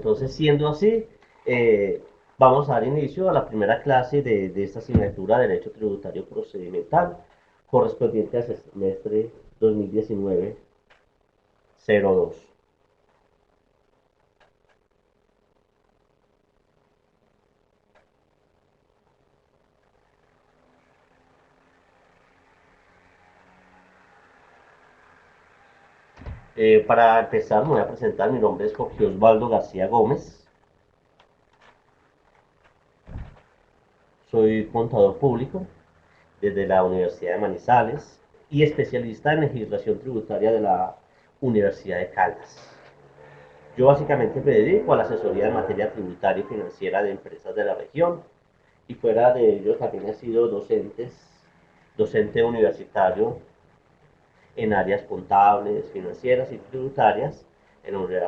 entonces siendo así, vamos a dar inicio a la primera clase de esta asignatura de Derecho Tributario Procedimental, correspondiente al semestre 2019-02. Para empezar, me voy a presentar. Mi nombre es Jorge Osvaldo García Gómez. Soy contador público desde la Universidad de Manizales y especialista en legislación tributaria de la Universidad de Caldas. Yo básicamente me dedico a la asesoría en materia tributaria y financiera de empresas de la región, y fuera de ello también he sido docente universitario en áreas contables, financieras y tributarias,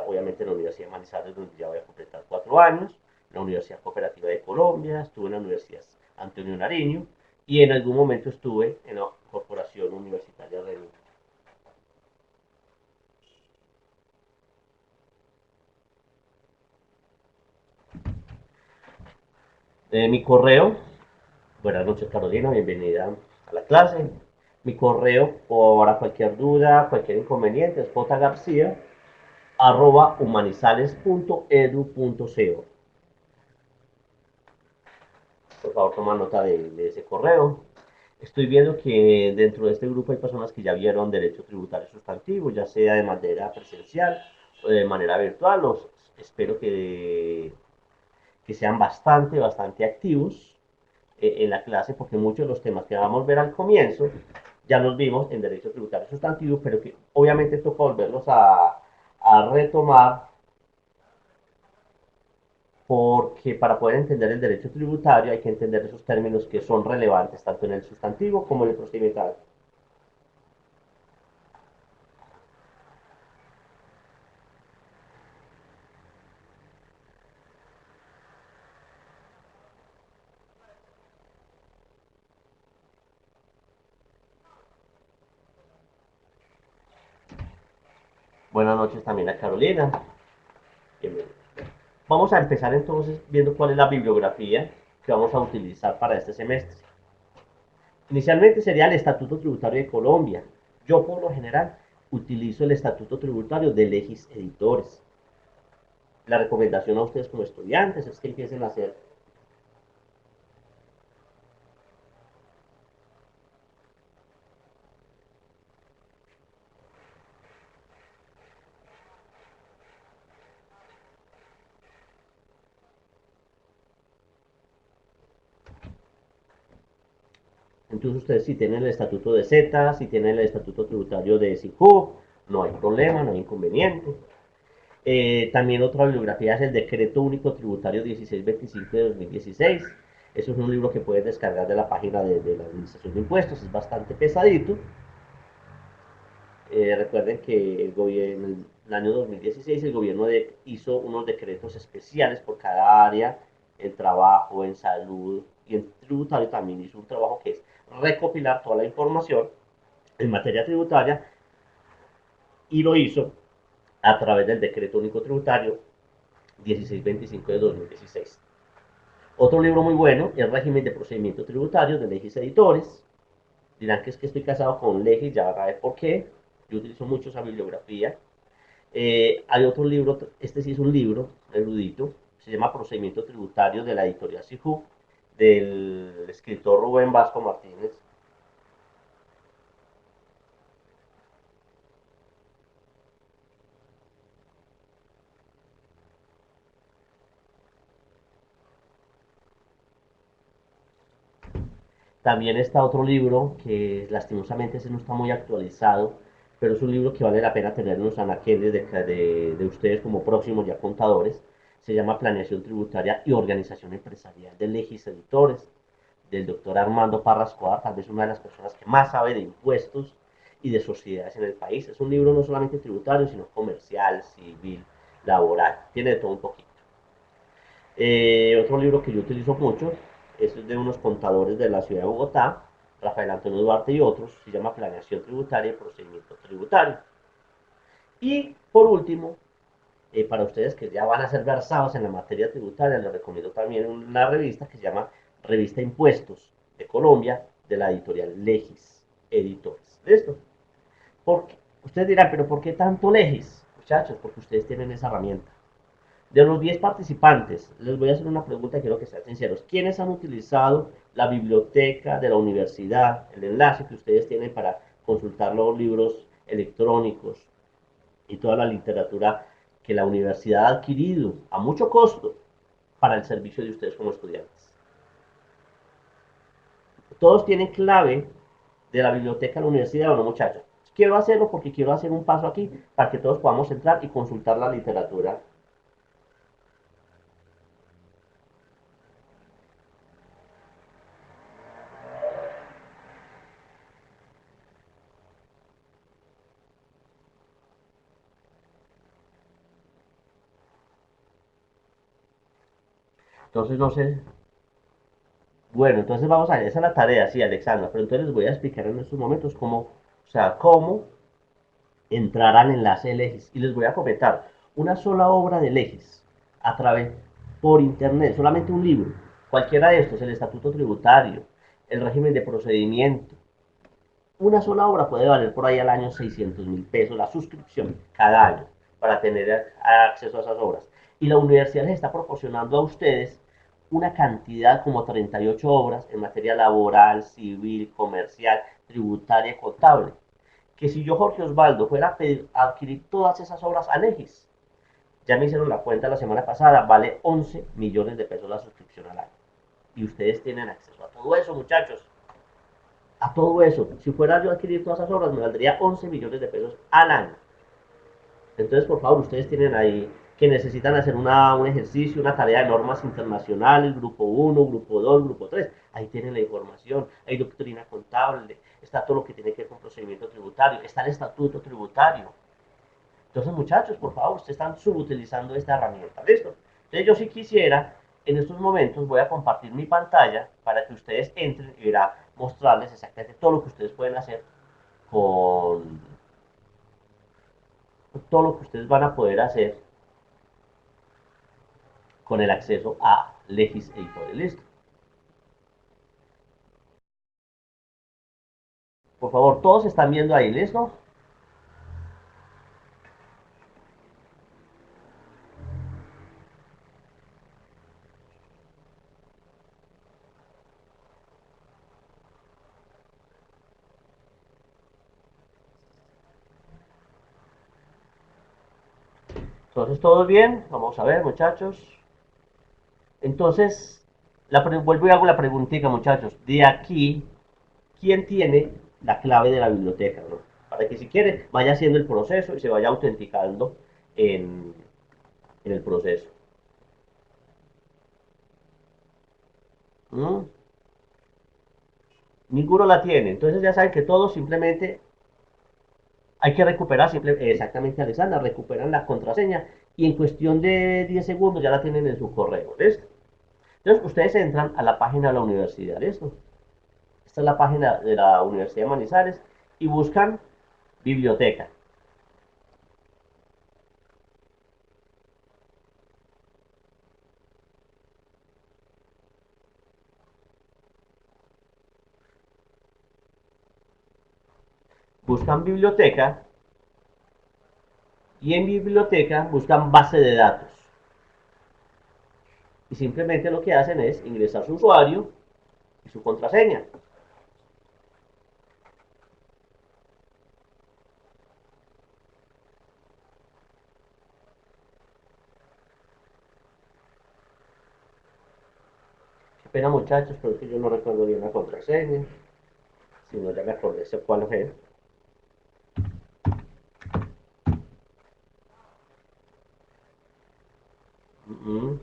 obviamente en la Universidad de Manizales, donde ya voy a completar 4 años, en la Universidad Cooperativa de Colombia, estuve en la Universidad Antonio Nariño y en algún momento estuve en la Corporación Universitaria de mi correo. Buenas noches, Carolina, bienvenida a la clase. Mi correo para cualquier duda, cualquier inconveniente es jgarcia@humanizales.edu.co. Por favor, toma nota de ese correo. Estoy viendo que dentro de este grupo hay personas que ya vieron derecho tributario sustantivo, ya sea de manera presencial o de manera virtual. Espero que sean bastante activos en la clase, porque muchos de los temas que vamos a ver al comienzo ya los vimos en derecho tributario sustantivo, pero que obviamente toca volverlos a retomar, porque para poder entender el derecho tributario hay que entender esos términos que son relevantes tanto en el sustantivo como en el procedimental. Buenas noches también a Carolina. Bienvenida. Vamos a empezar entonces viendo cuál es la bibliografía que vamos a utilizar para este semestre. Inicialmente sería el Estatuto Tributario de Colombia. Yo por lo general utilizo el Estatuto Tributario de Legis Editores. La recomendación a ustedes como estudiantes es que empiecen a hacer. Entonces ustedes si tienen el Estatuto de Z, si tienen el Estatuto Tributario de SICUB, no hay problema, no hay inconveniente. También otra bibliografía es el Decreto Único Tributario 1625 de 2016. Eso es un libro que puedes descargar de la página de la Administración de Impuestos, es bastante pesadito. Recuerden que en el año 2016 el gobierno hizo unos decretos especiales por cada área, en trabajo, en salud y en tributario también hizo un trabajo que es recopilar toda la información en materia tributaria, y lo hizo a través del decreto único tributario 1625 de 2016. Otro libro muy bueno es Régimen de Procedimiento Tributario de Legis Editores. Dirán que es que estoy casado con Legis, ya van a ver por qué. Yo utilizo mucho esa bibliografía. Hay otro libro, este sí es un libro erudito, se llama Procedimiento Tributario de la editorial SIJU, del escritor Rubén Vasco Martínez. También está otro libro que lastimosamente ese no está muy actualizado, pero es un libro que vale la pena tener en los anaqueles de ustedes como próximos ya contadores. Se llama Planeación Tributaria y Organización Empresarial de Legis Editores, del doctor Armando Parra Escobar, tal vez una de las personas que más sabe de impuestos y de sociedades en el país. Es un libro no solamente tributario, sino comercial, civil, laboral, tiene de todo un poquito. Otro libro que yo utilizo mucho es de unos contadores de la ciudad de Bogotá, Rafael Antonio Duarte y otros, se llama Planeación Tributaria y Procedimiento Tributario. Y por último, para ustedes que ya van a ser versados en la materia tributaria, les recomiendo también una revista que se llama Revista Impuestos de Colombia, de la editorial Legis Editores. ¿Listo? Porque ustedes dirán, pero ¿por qué tanto Legis? Muchachos, porque ustedes tienen esa herramienta. De los 10 participantes, les voy a hacer una pregunta, quiero que sean sinceros. ¿Quiénes han utilizado la biblioteca de la universidad, el enlace que ustedes tienen para consultar los libros electrónicos y toda la literatura que la universidad ha adquirido a mucho costo para el servicio de ustedes como estudiantes? Todos tienen clave de la biblioteca de la universidad, ¿o no, muchachos? Quiero hacerlo porque quiero hacer un paso aquí para que todos podamos entrar y consultar la literatura. Entonces, no sé. Bueno, entonces vamos a ver, esa es la tarea, sí, Alexandra, pero entonces les voy a explicar en estos momentos cómo, o sea, cómo entrar al enlace de Legis. Y les voy a comentar una sola obra de Legis a través, por internet, solamente un libro, cualquiera de estos, el estatuto tributario, el régimen de procedimiento, una sola obra puede valer por ahí al año 600.000 pesos la suscripción cada año para tener acceso a esas obras. Y la universidad les está proporcionando a ustedes una cantidad como 38 obras en materia laboral, civil, comercial, tributaria, contable. Que si yo, Jorge Osvaldo, fuera a, pedir, a adquirir todas esas obras a Legis, ya me hicieron la cuenta la semana pasada, vale 11 millones de pesos la suscripción al año. Y ustedes tienen acceso a todo eso, muchachos, a todo eso. Si fuera yo a adquirir todas esas obras, me valdría 11 millones de pesos al año. Entonces, por favor, ustedes tienen ahí que necesitan hacer un ejercicio, una tarea de normas internacionales, grupo uno, grupo 2, grupo 3. Ahí tienen la información, hay doctrina contable, está todo lo que tiene que ver con procedimiento tributario, está el estatuto tributario. Entonces, muchachos, por favor, ustedes están subutilizando esta herramienta. ¿Listo? Entonces, yo sí quisiera, en estos momentos, voy a compartir mi pantalla para que ustedes entren y verá mostrarles exactamente todo lo que ustedes pueden hacer con todo lo que ustedes van a poder hacer con el acceso a Legis Editores. ¿Listo? Por favor, todos están viendo ahí, ¿listo? Entonces, ¿todos bien? Vamos a ver, muchachos. Entonces, vuelvo y hago la preguntita, muchachos. De aquí, ¿quién tiene la clave de la biblioteca? ¿No? Para que si quiere, vaya haciendo el proceso y se vaya autenticando en, en el proceso. ¿Mm? Ninguno la tiene. Entonces ya saben que todos simplemente hay que recuperar, exactamente, Alexandra, recuperan la contraseña y en cuestión de 10 segundos ya la tienen en su correo. ¿Listo? Entonces ustedes entran a la página de la universidad. ¿Listo? Esta es la página de la Universidad de Manizales y buscan biblioteca. Buscan biblioteca y en biblioteca buscan base de datos. Y simplemente lo que hacen es ingresar su usuario y su contraseña. Qué pena, muchachos, pero es que yo no recuerdo bien la contraseña. Si no, ya me acordé de cuál es. Uh-uh.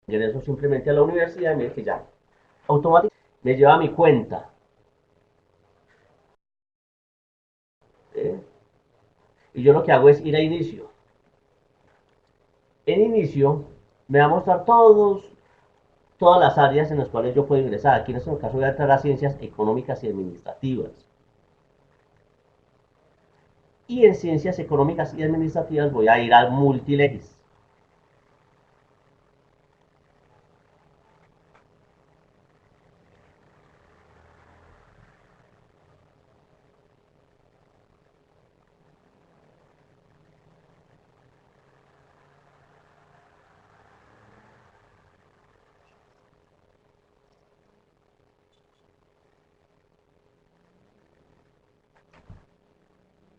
Ingreso simplemente a la universidad y mire que ya automáticamente me lleva a mi cuenta. ¿eh? Y yo lo que hago es ir a inicio. En inicio me va a mostrar todas las áreas en las cuales yo puedo ingresar. Aquí en este caso voy a entrar a ciencias económicas y administrativas. Y en ciencias económicas y administrativas voy a ir al multilegis.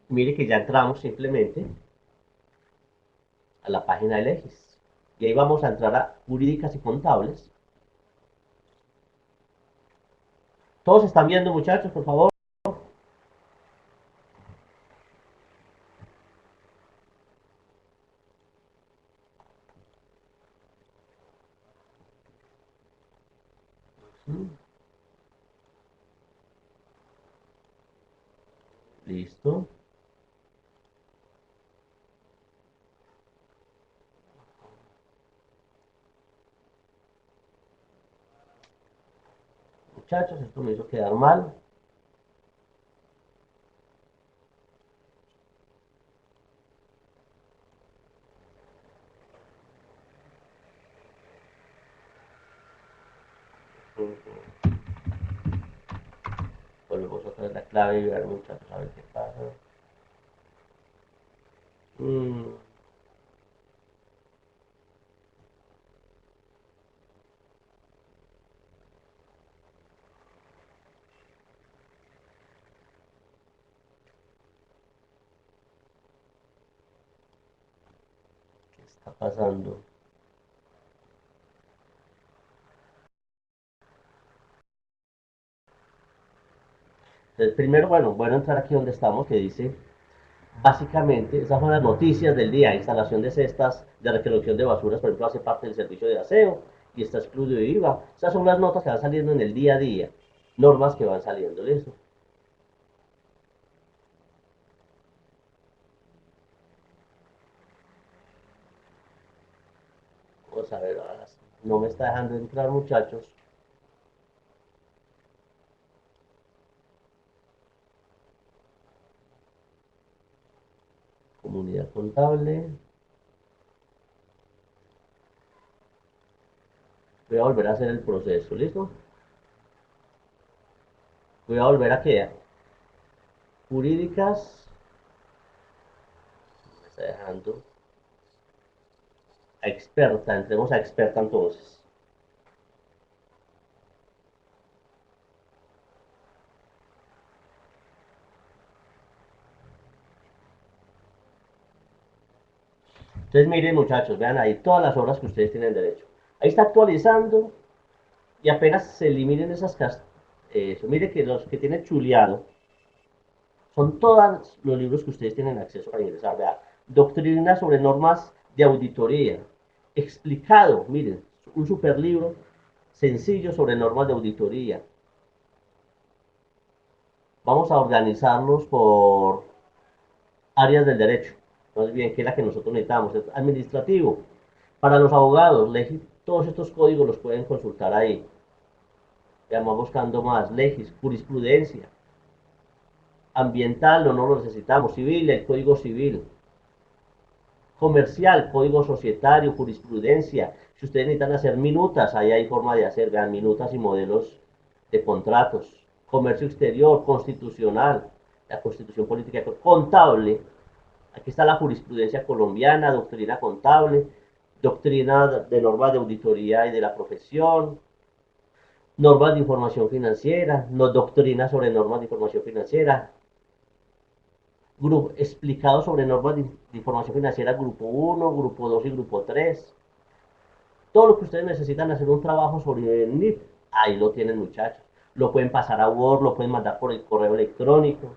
Mire que ya entramos simplemente a la página de Legis. Y ahí vamos a entrar a jurídicas y contables. Todos están viendo, muchachos, por favor. Listo. Muchachos, esto me hizo quedar mal. Volvemos otra vez la clave y ver, muchachos, a ver qué pasa. Mm, ¿Qué está pasando? Entonces, primero, bueno entrar aquí donde estamos, que dice, básicamente, esas son las noticias del día, instalación de cestas de recolección de basuras, por ejemplo, hace parte del servicio de aseo y está excluido de IVA. Esas son las notas que van saliendo en el día a día, normas que van saliendo, ¿listo? Vamos a ver, ahora no me está dejando entrar, muchachos. Comunidad contable. Voy a volver a hacer el proceso, ¿listo? Voy a volver a quedar. Jurídicas. Me está dejando. A experta, entremos a experta entonces. Entonces miren muchachos, vean ahí todas las horas que ustedes tienen derecho. Ahí está actualizando y apenas se eliminen esas casas. Eso, mire que los que tienen chuleado son todos los libros que ustedes tienen acceso para ingresar. Vean, doctrina sobre normas de auditoría. Explicado, miren, un super libro sencillo sobre normas de auditoría. Vamos a organizarlos por áreas del derecho. Entonces, bien, ¿qué es la que nosotros necesitamos? Es administrativo. Para los abogados, todos estos códigos los pueden consultar ahí. Ya vamos buscando más. Legis, jurisprudencia. Ambiental, no lo necesitamos. Civil, el código civil. Comercial, código societario, jurisprudencia. Si ustedes necesitan hacer minutas, ahí hay forma de hacer, vean, minutas y modelos de contratos. Comercio exterior, constitucional, la constitución política, contable. Aquí está la jurisprudencia colombiana, doctrina contable, doctrina de normas de auditoría y de la profesión, normas de información financiera, no, doctrina sobre normas de información financiera, grupo, explicado sobre normas de información financiera, grupo uno, grupo 2 y grupo 3. Todo lo que ustedes necesitan hacer un trabajo sobre el NIF, ahí lo tienen muchachos. Lo pueden pasar a Word, lo pueden mandar por el correo electrónico,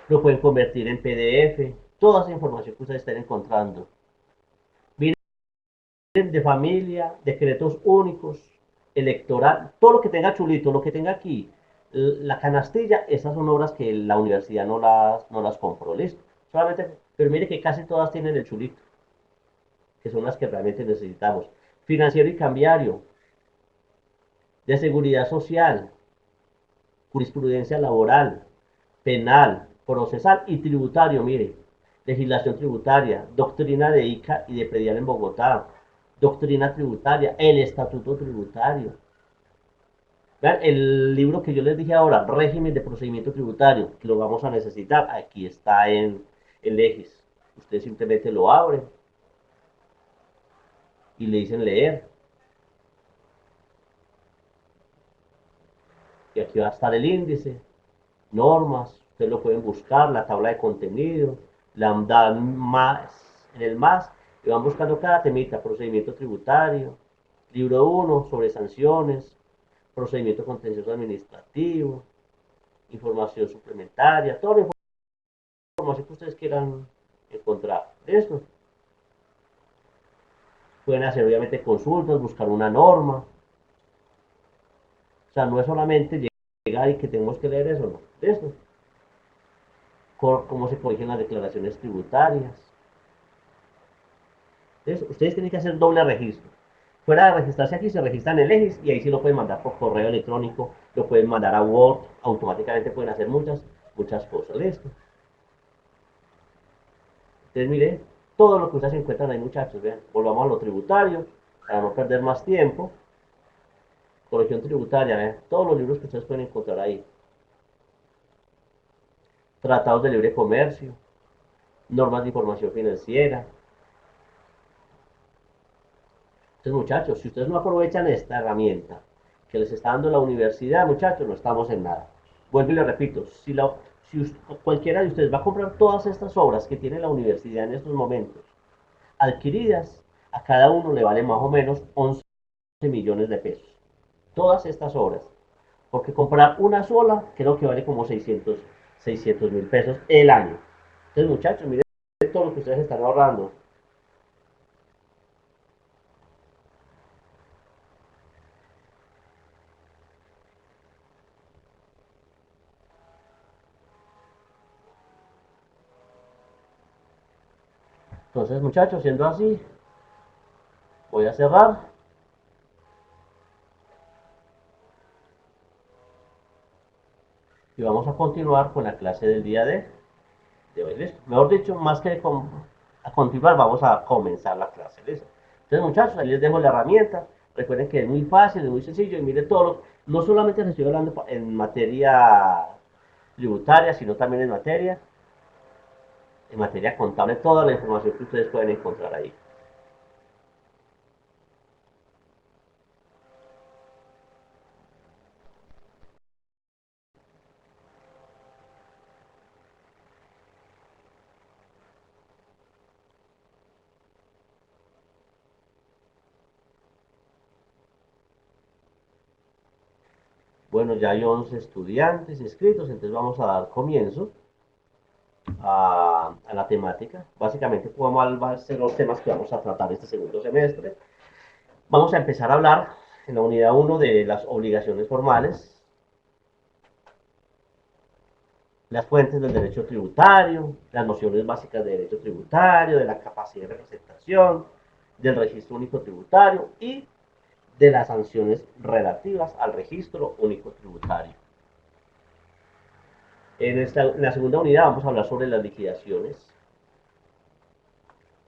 lo pueden convertir en PDF, toda esa información que ustedes estén encontrando. Miren, de familia, decretos únicos, electoral, todo lo que tenga chulito, lo que tenga aquí, La canastilla, esas son obras que la universidad no las compró, listo. Solamente, pero mire que casi todas tienen el chulito, que son las que realmente necesitamos. Financiero y cambiario, de seguridad social, jurisprudencia laboral, penal, procesal y tributario, mire. Legislación tributaria, doctrina de ICA y de predial en Bogotá, doctrina tributaria, el estatuto tributario. Vean, el libro que yo les dije ahora, régimen de procedimiento tributario, que lo vamos a necesitar, aquí está en el Legis. Ustedes simplemente lo abren y le dicen leer. Y aquí va a estar el índice, normas, ustedes lo pueden buscar, la tabla de contenido, la dan más, en el más, y van buscando cada temita, procedimiento tributario, libro uno sobre sanciones, procedimiento contencioso administrativo, información suplementaria, toda la información que ustedes quieran encontrar. ¿Listo? Pueden hacer obviamente consultas, buscar una norma. O sea, no es solamente llegar y que tenemos que leer eso, no. ¿Listo? Cómo se corrigen las declaraciones tributarias. ¿Listo? Ustedes tienen que hacer doble registro. Fuera de registrarse aquí, se registran en el EGIS y ahí sí lo pueden mandar por correo electrónico, lo pueden mandar a Word, automáticamente pueden hacer muchas cosas. ¿Listo? Entonces, miren, todo lo que ustedes encuentran ahí, muchachos, vean, volvamos a lo tributario, para no perder más tiempo. Corrección tributaria, vean, todos los libros que ustedes pueden encontrar ahí. Tratados de libre comercio, normas de información financiera. Entonces, muchachos, si ustedes no aprovechan esta herramienta que les está dando la universidad, muchachos, no estamos en nada. Vuelvo y le repito, si cualquiera de ustedes va a comprar todas estas obras que tiene la universidad en estos momentos, adquiridas, a cada uno le vale más o menos 11 millones de pesos. Todas estas obras. Porque comprar una sola creo que vale como 600 mil pesos el año. Entonces, muchachos, miren todo lo que ustedes están ahorrando. Entonces, muchachos, siendo así, voy a cerrar y vamos a continuar con la clase del día de hoy. ¿Listo? Mejor dicho, más que a continuar, vamos a comenzar la clase. ¿Listo? Entonces, muchachos, ahí les dejo la herramienta. Recuerden que es muy fácil, es muy sencillo y miren todo no solamente les estoy hablando en materia tributaria, sino también en materia contable, toda la información que ustedes pueden encontrar ahí. Bueno, ya hay 11 estudiantes inscritos, entonces vamos a dar comienzo a la temática. Básicamente, ¿cuáles van a ser los temas que vamos a tratar este segundo semestre? Vamos a empezar a hablar en la unidad uno de las obligaciones formales, las fuentes del derecho tributario, las nociones básicas de derecho tributario, de la capacidad de representación, del registro único tributario y de las sanciones relativas al registro único tributario. En la segunda unidad vamos a hablar sobre las liquidaciones,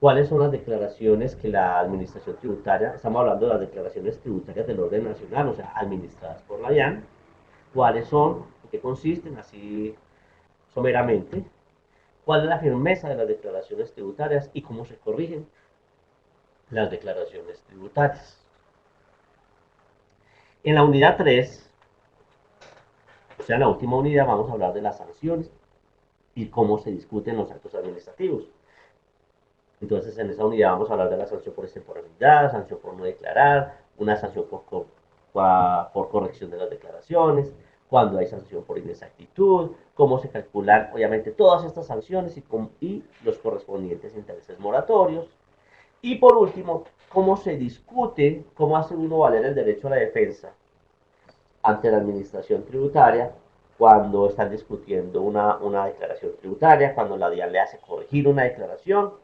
cuáles son las declaraciones que la administración tributaria, estamos hablando de las declaraciones tributarias del orden nacional, o sea, administradas por la DIAN, cuáles son, en qué consisten, así someramente, cuál es la firmeza de las declaraciones tributarias y cómo se corrigen las declaraciones tributarias. En la unidad 3, o sea, en la última unidad, vamos a hablar de las sanciones y cómo se discuten los actos administrativos. Entonces, en esa unidad vamos a hablar de la sanción por extemporaneidad, sanción por no declarar, una sanción por corrección de las declaraciones, cuando hay sanción por inexactitud, cómo se calculan, obviamente, todas estas sanciones y los correspondientes intereses moratorios. Y por último, cómo se discute, cómo hace uno valer el derecho a la defensa ante la administración tributaria cuando están discutiendo una declaración tributaria, cuando la DIAN le hace corregir una declaración.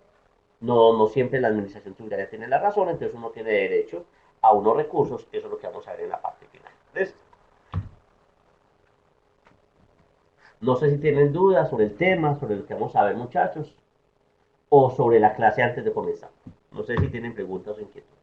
No siempre la administración tributaria tiene la razón, entonces uno tiene derecho a unos recursos, eso es lo que vamos a ver en la parte final. ¿Listo? No sé si tienen dudas sobre el tema, sobre lo que vamos a ver, muchachos, o sobre la clase antes de comenzar. No sé si tienen preguntas o inquietudes.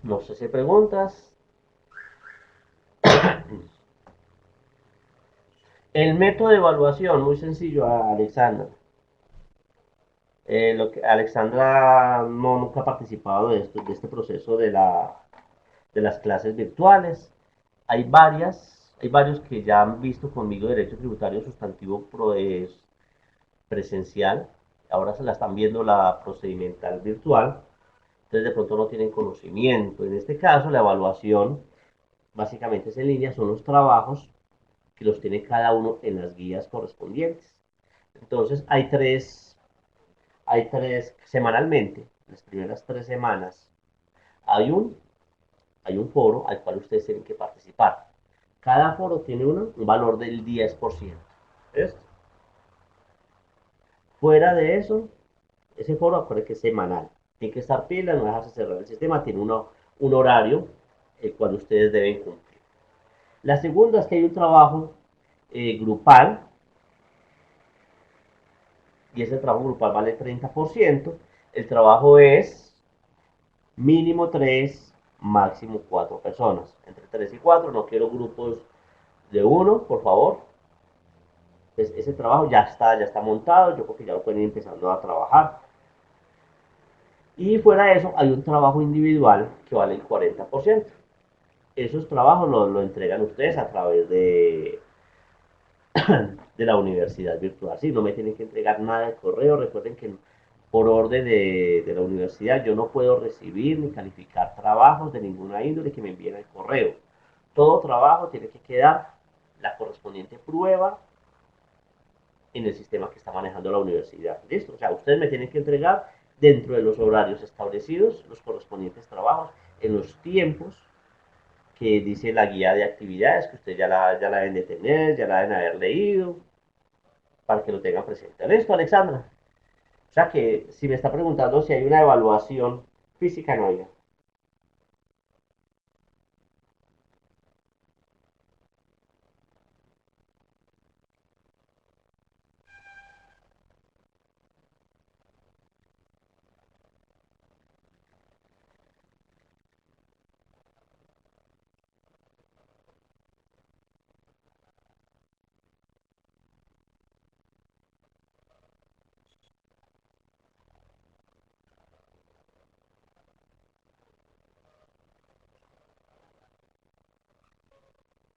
No sé si hay preguntas. El método de evaluación, muy sencillo, Alexandra. Alexandra nunca ha participado de este proceso de las clases virtuales. Hay varios que ya han visto conmigo derecho tributario sustantivo presencial, ahora se la están viendo la procedimental virtual, entonces de pronto no tienen conocimiento. En este caso, la evaluación básicamente es en línea, son los trabajos que los tiene cada uno en las guías correspondientes. Entonces, hay tres semanalmente, las primeras 3 semanas, hay un, hay un foro al cual ustedes tienen que participar. Cada foro tiene un valor del 10%. ¿Esto? Fuera de eso, ese foro, acuérdense que es semanal. Tiene que estar pila, no dejarse cerrar el sistema, tiene un horario el cual ustedes deben cumplir. La segunda es que hay un trabajo grupal, y ese trabajo grupal vale 30%. El trabajo es mínimo 3, máximo 4 personas. Entre 3 y 4, no quiero grupos de uno, por favor. Entonces, ese trabajo ya está montado, yo creo que ya lo pueden ir empezando a trabajar. Y fuera de eso, hay un trabajo individual que vale el 40%. Esos trabajos lo entregan ustedes a través de la universidad virtual. Sí, no me tienen que entregar nada de correo. Recuerden que por orden de la universidad yo no puedo recibir ni calificar trabajos de ninguna índole que me envíen al correo. Todo trabajo tiene que quedar la correspondiente prueba en el sistema que está manejando la universidad. ¿Listo? O sea, ustedes me tienen que entregar dentro de los horarios establecidos los correspondientes trabajos en los tiempos que dice la guía de actividades, que ustedes ya la deben de tener, ya la deben haber leído, para que lo tengan presente. ¿Listo, Alexandra? O sea que si me está preguntando si hay una evaluación física, no hay.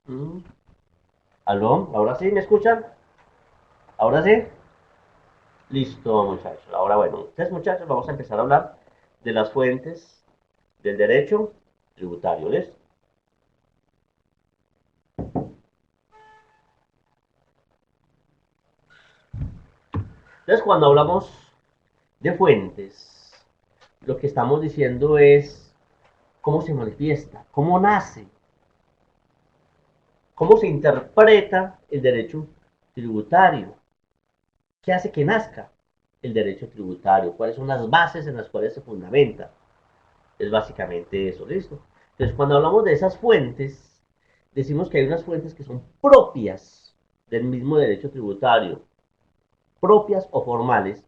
Mm. ¿Aló? ¿Ahora sí me escuchan? ¿Ahora sí? Listo, muchachos. Ahora, bueno, entonces, muchachos, vamos a empezar a hablar de las fuentes del derecho tributario. ¿Listo? Entonces, cuando hablamos de fuentes, lo que estamos diciendo es cómo se manifiesta, cómo nace, cómo se interpreta el derecho tributario, qué hace que nazca el derecho tributario, cuáles son las bases en las cuales se fundamenta. Es básicamente eso, ¿listo? Entonces, cuando hablamos de esas fuentes, decimos que hay unas fuentes que son propias del mismo derecho tributario, propias o formales,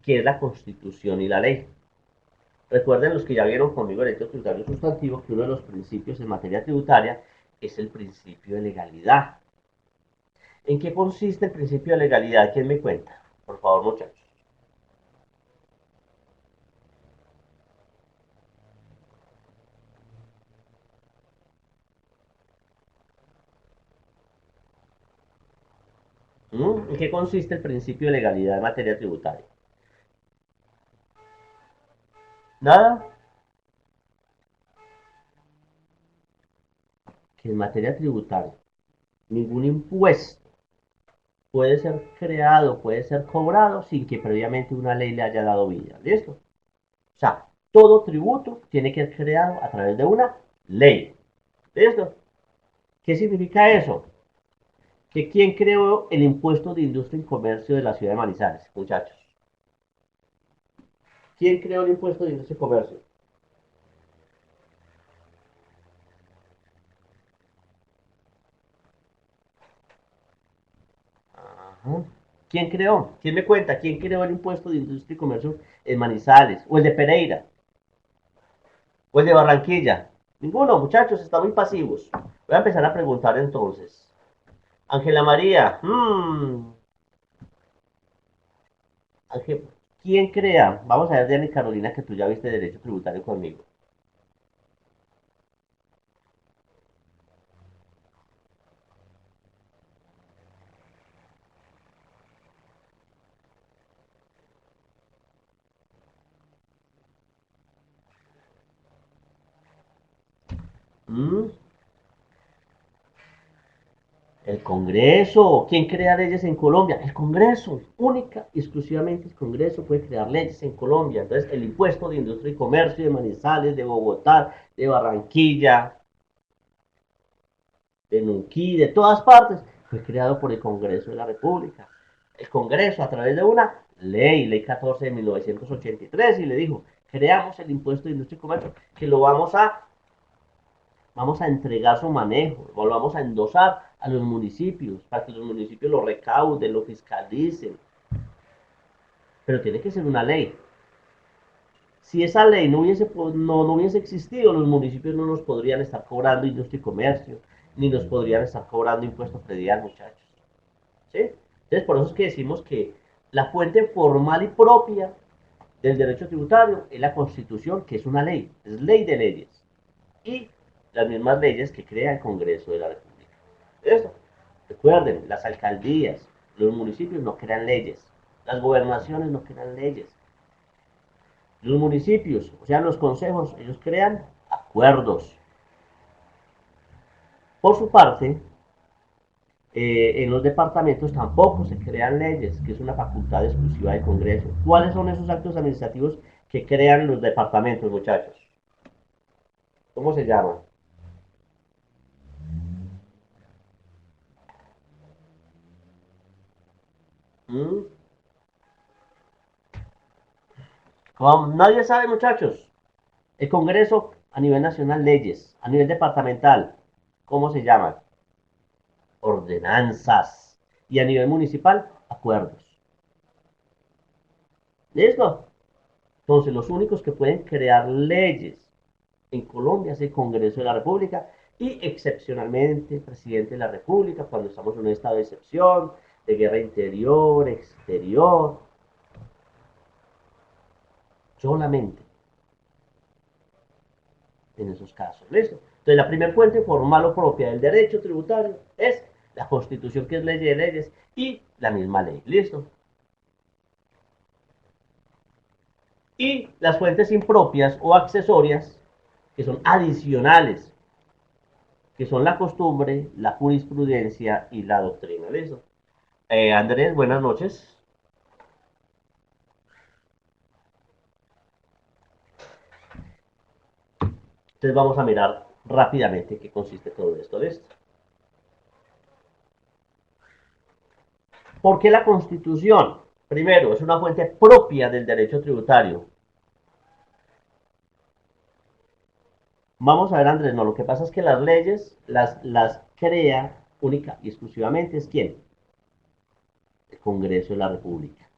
que es la Constitución y la ley. Recuerden los que ya vieron conmigo el derecho tributario sustantivo que uno de los principios en materia tributaria es el principio de legalidad. ¿En qué consiste el principio de legalidad? ¿Quién me cuenta? Por favor, muchachos. ¿En qué consiste el principio de legalidad en materia tributaria? Nada, que en materia tributaria ningún impuesto puede ser creado, puede ser cobrado sin que previamente una ley le haya dado vida. ¿Listo? O sea, todo tributo tiene que ser creado a través de una ley. ¿Listo? ¿Qué significa eso? Que quién creó el impuesto de industria y comercio de la ciudad de Manizales, muchachos. ¿Quién creó el impuesto de industria y comercio? Ajá. ¿Quién creó? ¿Quién me cuenta? ¿Quién creó el impuesto de industria y comercio en Manizales? ¿O el de Pereira? ¿O el de Barranquilla? Ninguno, muchachos, están muy pasivos. Voy a empezar a preguntar entonces. Ángela María, Ángel, ¿quién crea? Vamos a ver, Diana y Carolina, que tú ya viste derecho tributario conmigo. ¿Mm? El Congreso. ¿Quién crea leyes en Colombia? El Congreso. Única y exclusivamente el Congreso puede crear leyes en Colombia. Entonces, el impuesto de industria y comercio de Manizales, de Bogotá, de Barranquilla, de Nuquí, de todas partes, fue creado por el Congreso de la República. El Congreso, a través de una ley, ley 14 de 1983, y le dijo, creamos el impuesto de industria y comercio, que lo vamos a entregar su manejo, lo vamos a endosar a los municipios, para que los municipios lo recauden, lo fiscalicen, pero tiene que ser una ley. Si esa ley no hubiese existido, los municipios no nos podrían estar cobrando industria y comercio, ni nos podrían estar cobrando impuestos predial, muchachos. ¿Sí? Entonces, por eso es que decimos que la fuente formal y propia del derecho tributario es la Constitución, que es una ley, es ley de leyes. Y las mismas leyes que crea el Congreso de la República. Eso. Recuerden, las alcaldías, los municipios no crean leyes, las gobernaciones no crean leyes. Los municipios, o sea, los consejos, ellos crean acuerdos. Por su parte, en los departamentos tampoco se crean leyes, que es una facultad exclusiva del Congreso. ¿Cuáles son esos actos administrativos que crean los departamentos, muchachos? ¿Cómo se llaman? ¿Mm? Como nadie sabe, muchachos. El Congreso a nivel nacional, leyes. A nivel departamental, ¿cómo se llaman? Ordenanzas. Y a nivel municipal, acuerdos. ¿Listo? Entonces, los únicos que pueden crear leyes en Colombia es el Congreso de la República y excepcionalmente el presidente de la República cuando estamos en un estado de excepción, de guerra interior, exterior, solamente en esos casos. ¿Listo? Entonces, la primera fuente formal o propia del derecho tributario es la Constitución, que es ley de leyes, y la misma ley. ¿Listo? Y las fuentes impropias o accesorias, que son adicionales, que son la costumbre, la jurisprudencia y la doctrina. ¿Listo? Andrés, buenas noches. Entonces vamos a mirar rápidamente qué consiste todo esto. ¿Listo? ¿Por qué la Constitución? Primero, es una fuente propia del derecho tributario. Vamos a ver, Andrés, no, lo que pasa es que las leyes las crea única y exclusivamente es quién? El Congreso de la República.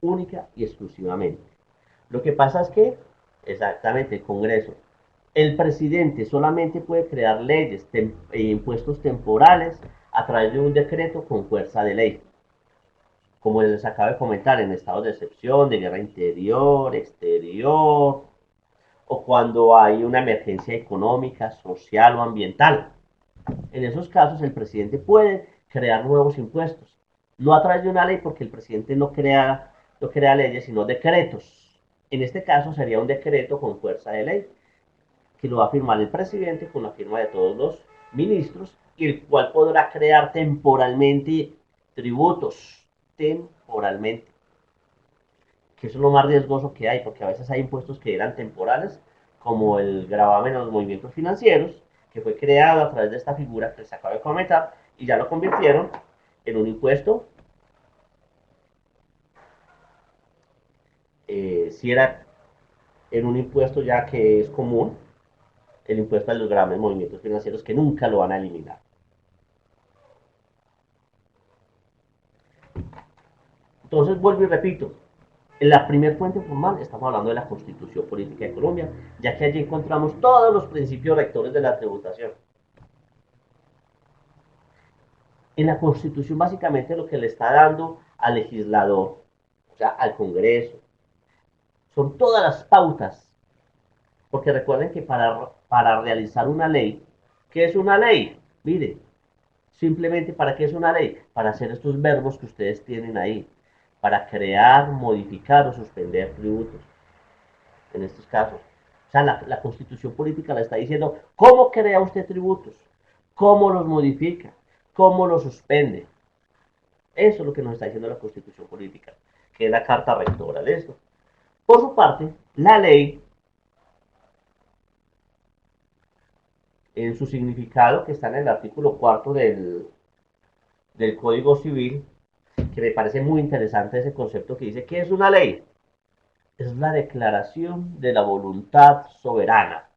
Única y exclusivamente. Lo que pasa es que, exactamente, el Congreso. El presidente solamente puede crear leyes e impuestos temporales a través de un decreto con fuerza de ley. Como les acabo de comentar, en estados de excepción, de guerra interior, exterior, o cuando hay una emergencia económica, social o ambiental. En esos casos, el presidente puede crear nuevos impuestos, no a través de una ley, porque el presidente no crea leyes, sino decretos. En este caso sería un decreto con fuerza de ley, que lo va a firmar el presidente con la firma de todos los ministros, y el cual podrá crear temporalmente tributos, temporalmente, que eso es lo más riesgoso que hay, porque a veces hay impuestos que eran temporales, como el gravamen a los movimientos financieros, que fue creado a través de esta figura que les acabo de comentar, y ya lo convirtieron en un impuesto, si era en un impuesto ya que es común, el impuesto a los gravamen de movimientos financieros, que nunca lo van a eliminar. Entonces, vuelvo y repito, en la primera fuente formal estamos hablando de la Constitución Política de Colombia, ya que allí encontramos todos los principios rectores de la tributación. En la Constitución básicamente lo que le está dando al legislador, o sea, al Congreso, son todas las pautas, porque recuerden que para realizar una ley, ¿qué es una ley? Mire, simplemente ¿para qué es una ley? Para hacer estos verbos que ustedes tienen ahí, para crear, modificar o suspender tributos, en estos casos. O sea, la Constitución política le está diciendo cómo crea usted tributos, cómo los modifica, cómo los suspende. Eso es lo que nos está diciendo la Constitución política, que es la carta rectora de esto. Por su parte, la ley, en su significado, que está en el artículo cuarto del Código Civil, que me parece muy interesante ese concepto que dice, ¿qué es una ley? Es la declaración de la voluntad soberana.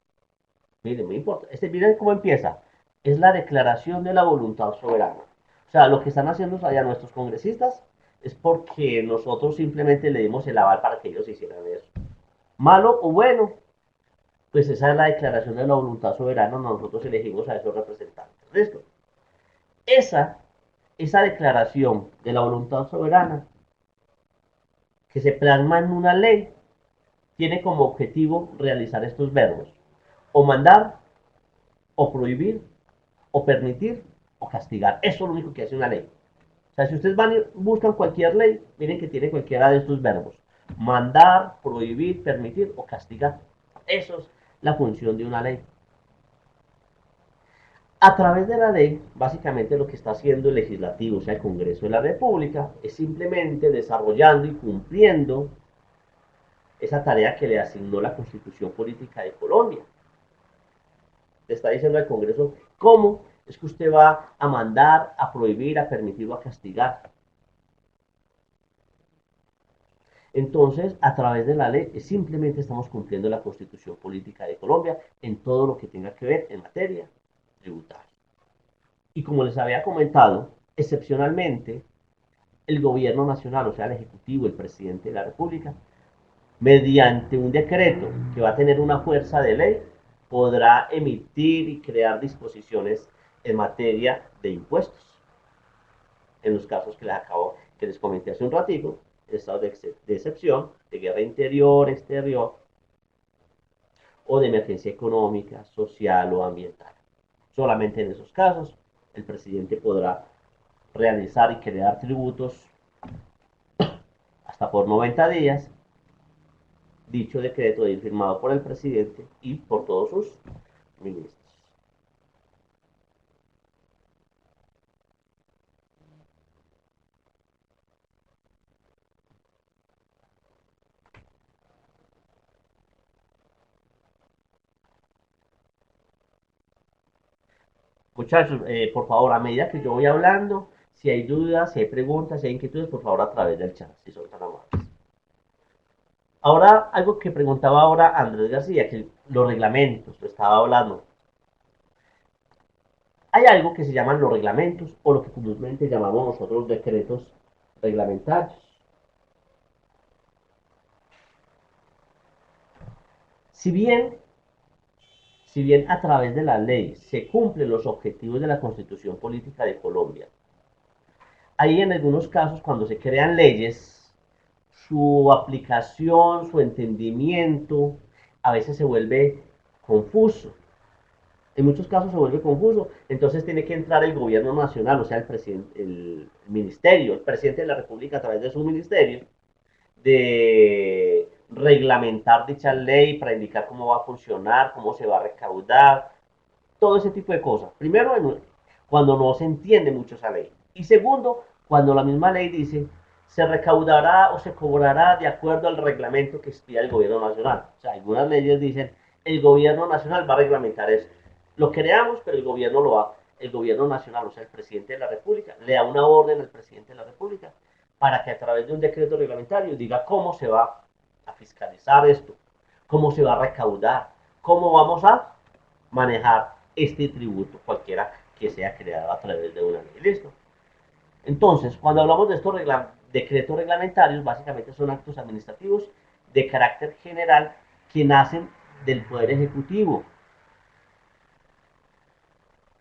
Miren, muy importante. Miren cómo empieza. Es la declaración de la voluntad soberana. O sea, lo que están haciendo allá nuestros congresistas es porque nosotros simplemente le dimos el aval para que ellos hicieran eso. Malo o bueno, pues esa es la declaración de la voluntad soberana. Nosotros elegimos a esos representantes. ¿Listo? Esa, esa declaración de la voluntad soberana que se plasma en una ley tiene como objetivo realizar estos verbos: o mandar, o prohibir, o permitir, o castigar. Eso es lo único que hace una ley. O sea, si ustedes van y buscan cualquier ley, miren que tiene cualquiera de estos verbos: mandar, prohibir, permitir o castigar. Eso es la función de una ley. A través de la ley, básicamente lo que está haciendo el legislativo, o sea, el Congreso de la República, es simplemente desarrollando y cumpliendo esa tarea que le asignó la Constitución Política de Colombia. Le está diciendo al Congreso cómo es que usted va a mandar, a prohibir, a permitir o a castigar. Entonces, a través de la ley, simplemente estamos cumpliendo la Constitución Política de Colombia en todo lo que tenga que ver en materia tributaria. Y como les había comentado, excepcionalmente, el gobierno nacional, o sea, el Ejecutivo, el presidente de la República, mediante un decreto que va a tener una fuerza de ley, podrá emitir y crear disposiciones en materia de impuestos. En los casos que les comenté hace un ratito, estados de excepción, de guerra interior, exterior, o de emergencia económica, social o ambiental. Solamente en esos casos, el presidente podrá realizar y crear tributos hasta por 90 días. Dicho decreto de ir firmado por el presidente y por todos sus ministros. Muchachos, por favor, a medida que yo voy hablando, si hay dudas, si hay preguntas, si hay inquietudes, por favor, a través del chat, si son tan amables. Ahora, algo que preguntaba ahora Andrés García, que los reglamentos, lo estaba hablando. Hay algo que se llaman los reglamentos, o lo que comúnmente llamamos nosotros decretos reglamentarios. Si bien, si bien a través de la ley se cumplen los objetivos de la Constitución Política de Colombia, hay en algunos casos cuando se crean leyes, su aplicación, su entendimiento, a veces se vuelve confuso. En muchos casos se vuelve confuso, entonces tiene que entrar el gobierno nacional, o sea, el presidente, el ministerio, el presidente de la República a través de su ministerio, de reglamentar dicha ley para indicar cómo va a funcionar, cómo se va a recaudar, todo ese tipo de cosas. Primero, cuando no se entiende mucho esa ley. Y segundo, cuando la misma ley dice se recaudará o se cobrará de acuerdo al reglamento que expida el gobierno nacional. O sea, algunas leyes dicen el gobierno nacional va a reglamentar eso. Lo creamos, pero el gobierno lo va. El gobierno nacional, o sea, el presidente de la República, le da una orden al presidente de la República para que a través de un decreto reglamentario diga cómo se va a fiscalizar esto, cómo se va a recaudar, cómo vamos a manejar este tributo, cualquiera que sea creado a través de una ley. ¿Listo? Entonces, cuando hablamos de estos decretos reglamentarios, básicamente son actos administrativos de carácter general que nacen del Poder Ejecutivo.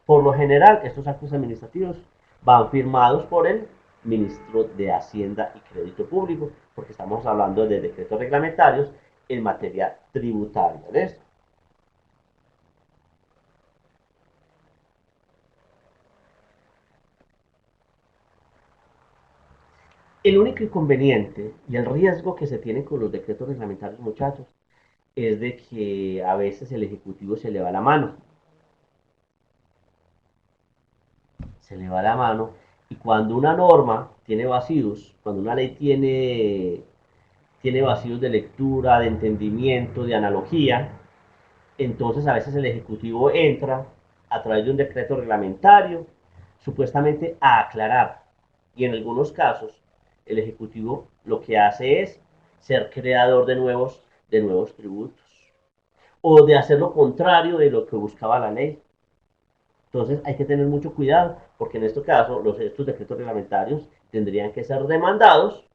Por lo general, estos actos administrativos van firmados por el ministro de Hacienda y Crédito Público, porque estamos hablando de decretos reglamentarios en materia tributaria. ¿Ves? El único inconveniente y el riesgo que se tiene con los decretos reglamentarios, muchachos, es de que a veces el Ejecutivo se le va la mano. Se le va la mano. Y cuando una norma tiene vacíos, cuando una ley tiene vacíos de lectura, de entendimiento, de analogía, entonces a veces el Ejecutivo entra a través de un decreto reglamentario, supuestamente a aclarar. Y en algunos casos, el Ejecutivo lo que hace es ser creador de nuevos tributos o de hacer lo contrario de lo que buscaba la ley. Entonces hay que tener mucho cuidado porque en este caso estos decretos reglamentarios tendrían que ser demandados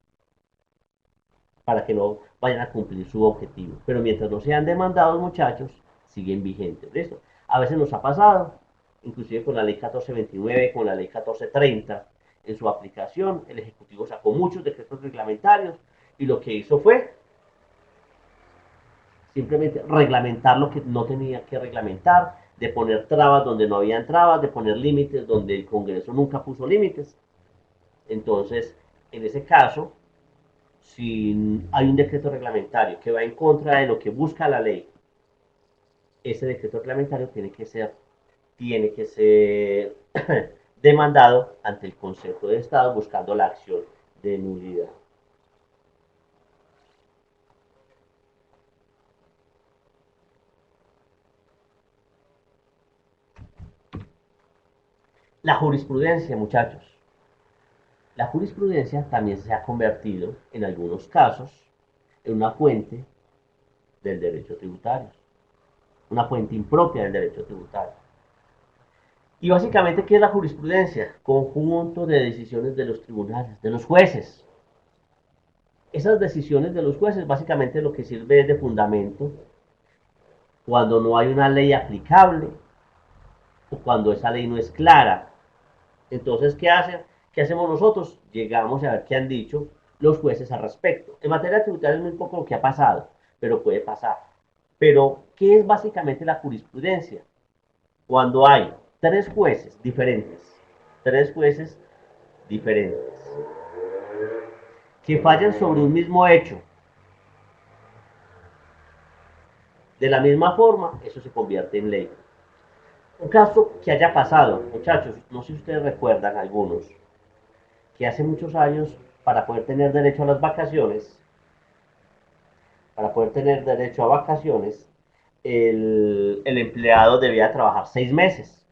para que no vayan a cumplir su objetivo. Pero mientras no sean demandados, muchachos, siguen vigentes. ¿Listo? A veces nos ha pasado, inclusive con la ley 1429, con la ley 1430, en su aplicación, el Ejecutivo sacó muchos decretos reglamentarios y lo que hizo fue simplemente reglamentar lo que no tenía que reglamentar, de poner trabas donde no habían trabas, de poner límites donde el Congreso nunca puso límites. Entonces, en ese caso, si hay un decreto reglamentario que va en contra de lo que busca la ley, ese decreto reglamentario tiene que ser demandado ante el Consejo de Estado buscando la acción de nulidad. La jurisprudencia, muchachos. La jurisprudencia también se ha convertido, en algunos casos, en una fuente del derecho tributario, una fuente impropia del derecho tributario. Y básicamente, ¿qué es la jurisprudencia? Conjunto de decisiones de los tribunales, de los jueces. Esas decisiones de los jueces básicamente lo que sirve es de fundamento cuando no hay una ley aplicable o cuando esa ley no es clara. Entonces, ¿qué hacen? ¿Qué hacemos nosotros? Llegamos a ver qué han dicho los jueces al respecto. En materia tributaria es muy poco lo que ha pasado, pero puede pasar. Pero, ¿qué es básicamente la jurisprudencia? Cuando hay tres jueces diferentes, que fallan sobre un mismo hecho, de la misma forma, eso se convierte en ley. Un caso que haya pasado, muchachos, no sé si ustedes recuerdan algunos, que hace muchos años, para poder tener derecho a las vacaciones, para poder tener derecho a vacaciones, el empleado debía trabajar 6 meses.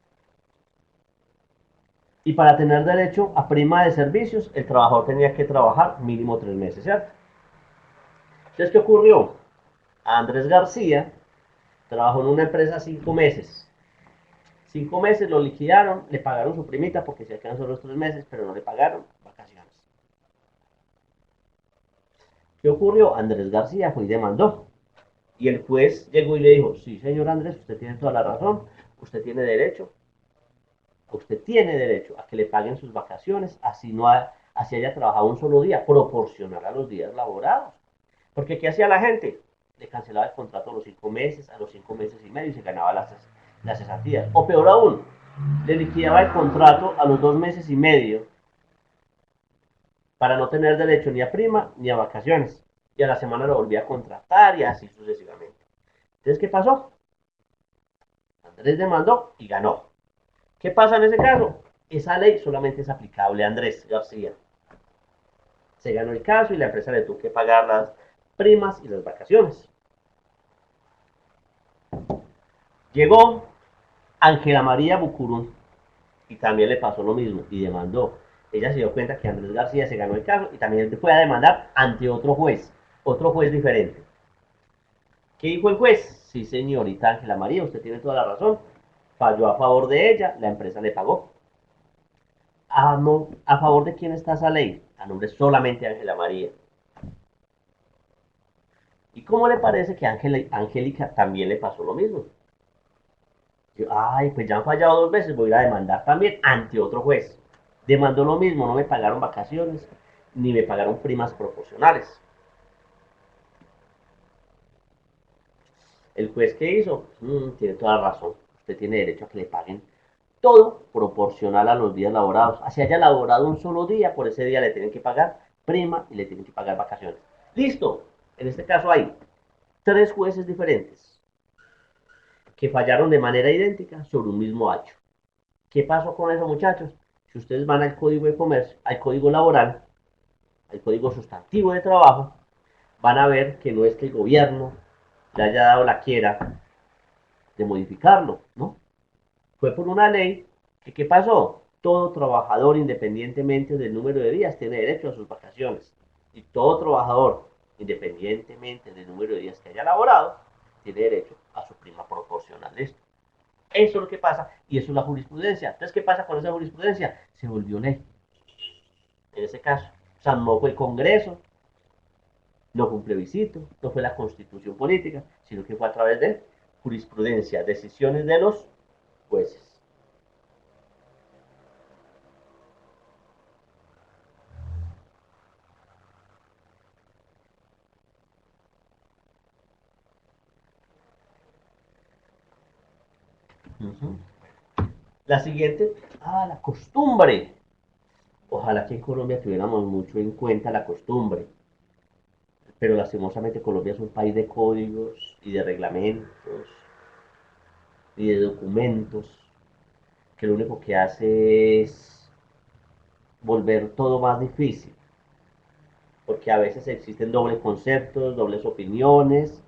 Y para tener derecho a prima de servicios, el trabajador tenía que trabajar mínimo 3 meses, ¿cierto? Entonces, ¿qué ocurrió? Andrés García trabajó en una empresa 5 meses. 5 meses lo liquidaron, le pagaron su primita porque se alcanzó los 3 meses, pero no le pagaron vacaciones. ¿Qué ocurrió? Andrés García fue y demandó. Y el juez llegó y le dijo, sí, señor Andrés, usted tiene toda la razón, usted tiene derecho a que le paguen sus vacaciones, así, no así haya trabajado un solo día, proporcional a los días laborados. Porque ¿qué hacía la gente? Le cancelaba el contrato a los 5 meses, a los 5 meses y medio y se ganaba las cesantías. O peor aún, le liquidaba el contrato a los 2 meses y medio para no tener derecho ni a prima ni a vacaciones. Y a la semana lo volvía a contratar y así sucesivamente. Entonces, ¿qué pasó? Andrés demandó y ganó. ¿Qué pasa en ese caso? Esa ley solamente es aplicable a Andrés García. Se ganó el caso y la empresa le tuvo que pagar las primas y las vacaciones. Llegó Ángela María Bucurún y también le pasó lo mismo y demandó. Ella se dio cuenta que Andrés García se ganó el caso y también fue a demandar ante otro juez diferente. ¿Qué dijo el juez? Sí, señorita Ángela María, usted tiene toda la razón. Falló a favor de ella, la empresa le pagó. No, ¿a favor de quién está esa ley? A nombre solamente de Ángela María. ¿Y cómo le parece que a Angélica también le pasó lo mismo? Ay, pues ya han fallado 2 veces, voy a ir a demandar también ante otro juez. Demandó lo mismo, no me pagaron vacaciones, ni me pagaron primas proporcionales. El juez que hizo, tiene toda la razón, usted tiene derecho a que le paguen todo proporcional a los días laborados. Así haya laborado un solo día, por ese día le tienen que pagar prima y le tienen que pagar vacaciones. Listo, en este caso hay 3 jueces diferentes que fallaron de manera idéntica sobre un mismo hecho. ¿Qué pasó con eso, muchachos? Si ustedes van al Código de Comercio, al Código Laboral, al Código Sustantivo de Trabajo, van a ver que no es que el gobierno le haya dado la quiera de modificarlo, ¿no? Fue por una ley que, ¿qué pasó? Todo trabajador, independientemente del número de días, tiene derecho a sus vacaciones. Y todo trabajador, independientemente del número de días que haya laborado, tiene derecho a su prima proporcional de esto. Eso es lo que pasa y eso es la jurisprudencia. Entonces, ¿qué pasa con esa jurisprudencia? Se volvió ley, en ese caso. O sea, no fue el Congreso, no fue un plebiscito, no fue la Constitución política, sino que fue a través de jurisprudencia, decisiones de los jueces. Uh -huh. La siguiente, la costumbre. Ojalá que en Colombia tuviéramos mucho en cuenta la costumbre, pero lastimosamente Colombia es un país de códigos y de reglamentos y de documentos que lo único que hace es volver todo más difícil, porque a veces existen dobles conceptos, dobles opiniones.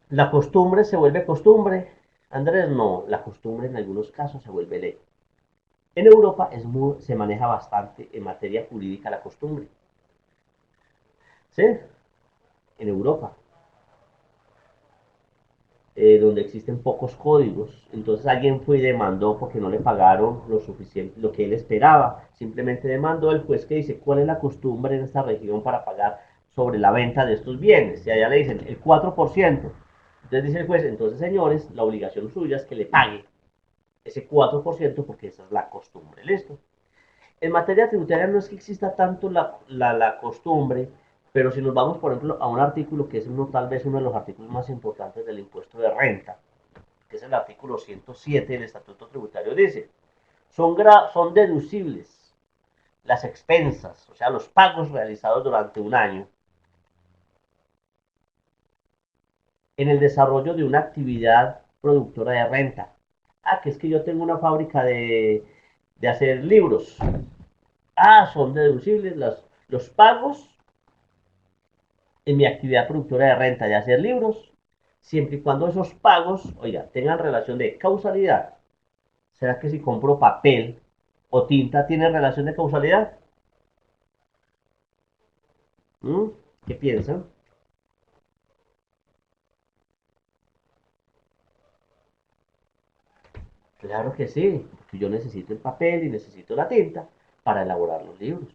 La costumbre se vuelve costumbre. Andrés, no, la costumbre en algunos casos se vuelve ley. En Europa se maneja bastante en materia jurídica la costumbre. ¿Sí? En Europa, donde existen pocos códigos. Entonces alguien fue y demandó porque no le pagaron lo suficiente, lo que él esperaba. Simplemente demandó el juez que dice cuál es la costumbre en esta región para pagar sobre la venta de estos bienes. Y allá le dicen el 4%. Entonces dice el juez, entonces señores, la obligación suya es que le pague ese 4% porque esa es la costumbre. ¿Listo? En materia tributaria no es que exista tanto la costumbre, pero si nos vamos, por ejemplo, a un artículo que es tal vez uno de los artículos más importantes del impuesto de renta, que es el artículo 107 del Estatuto Tributario, dice, son deducibles las expensas, o sea, los pagos realizados durante un año en el desarrollo de una actividad productora de renta. Que es que yo tengo una fábrica de hacer libros. Son deducibles los pagos en mi actividad productora de renta de hacer libros, siempre y cuando esos pagos, oiga, tengan relación de causalidad. ¿Será que si compro papel o tinta tiene relación de causalidad? ¿Mm? ¿Qué piensan? Claro que sí, porque yo necesito el papel y necesito la tinta para elaborar los libros.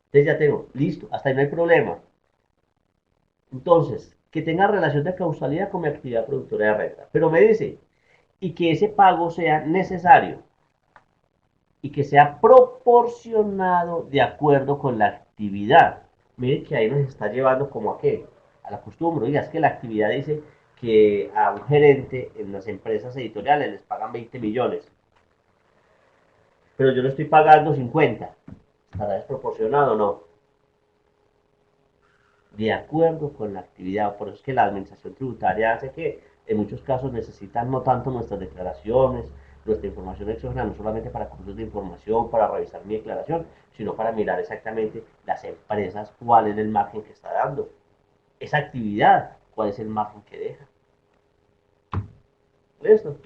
Entonces ya tengo, listo, hasta ahí no hay problema. Entonces, que tenga relación de causalidad con mi actividad productora de renta. Pero me dice, y que ese pago sea necesario y que sea proporcionado de acuerdo con la actividad. Mire que ahí nos está llevando como a qué, a la costumbre. Oiga, es que la actividad dice que a un gerente en las empresas editoriales les pagan 20 millones, pero yo le estoy pagando 50. ¿Estará desproporcionado o no? De acuerdo con la actividad. Por eso es que la administración tributaria hace que en muchos casos necesitan no tanto nuestras declaraciones, nuestra información exógena, no solamente para cursos de información, para revisar mi declaración, sino para mirar exactamente las empresas cuál es el margen que está dando. Esa actividad, cuál es el margen que deja. ¿Listo?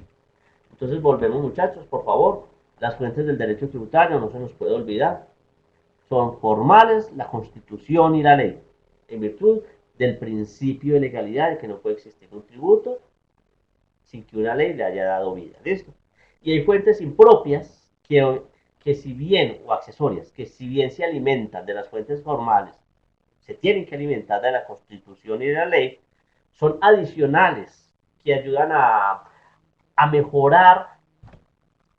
Entonces volvemos muchachos, por favor. Las fuentes del derecho tributario no se nos puede olvidar. Son formales la Constitución y la ley, en virtud del principio de legalidad de que no puede existir un tributo sin que una ley le haya dado vida. ¿Listo? Y hay fuentes impropias que si bien, o accesorias, que si bien se alimentan de las fuentes formales, se tienen que alimentar de la Constitución y de la ley, son adicionales que ayudan a mejorar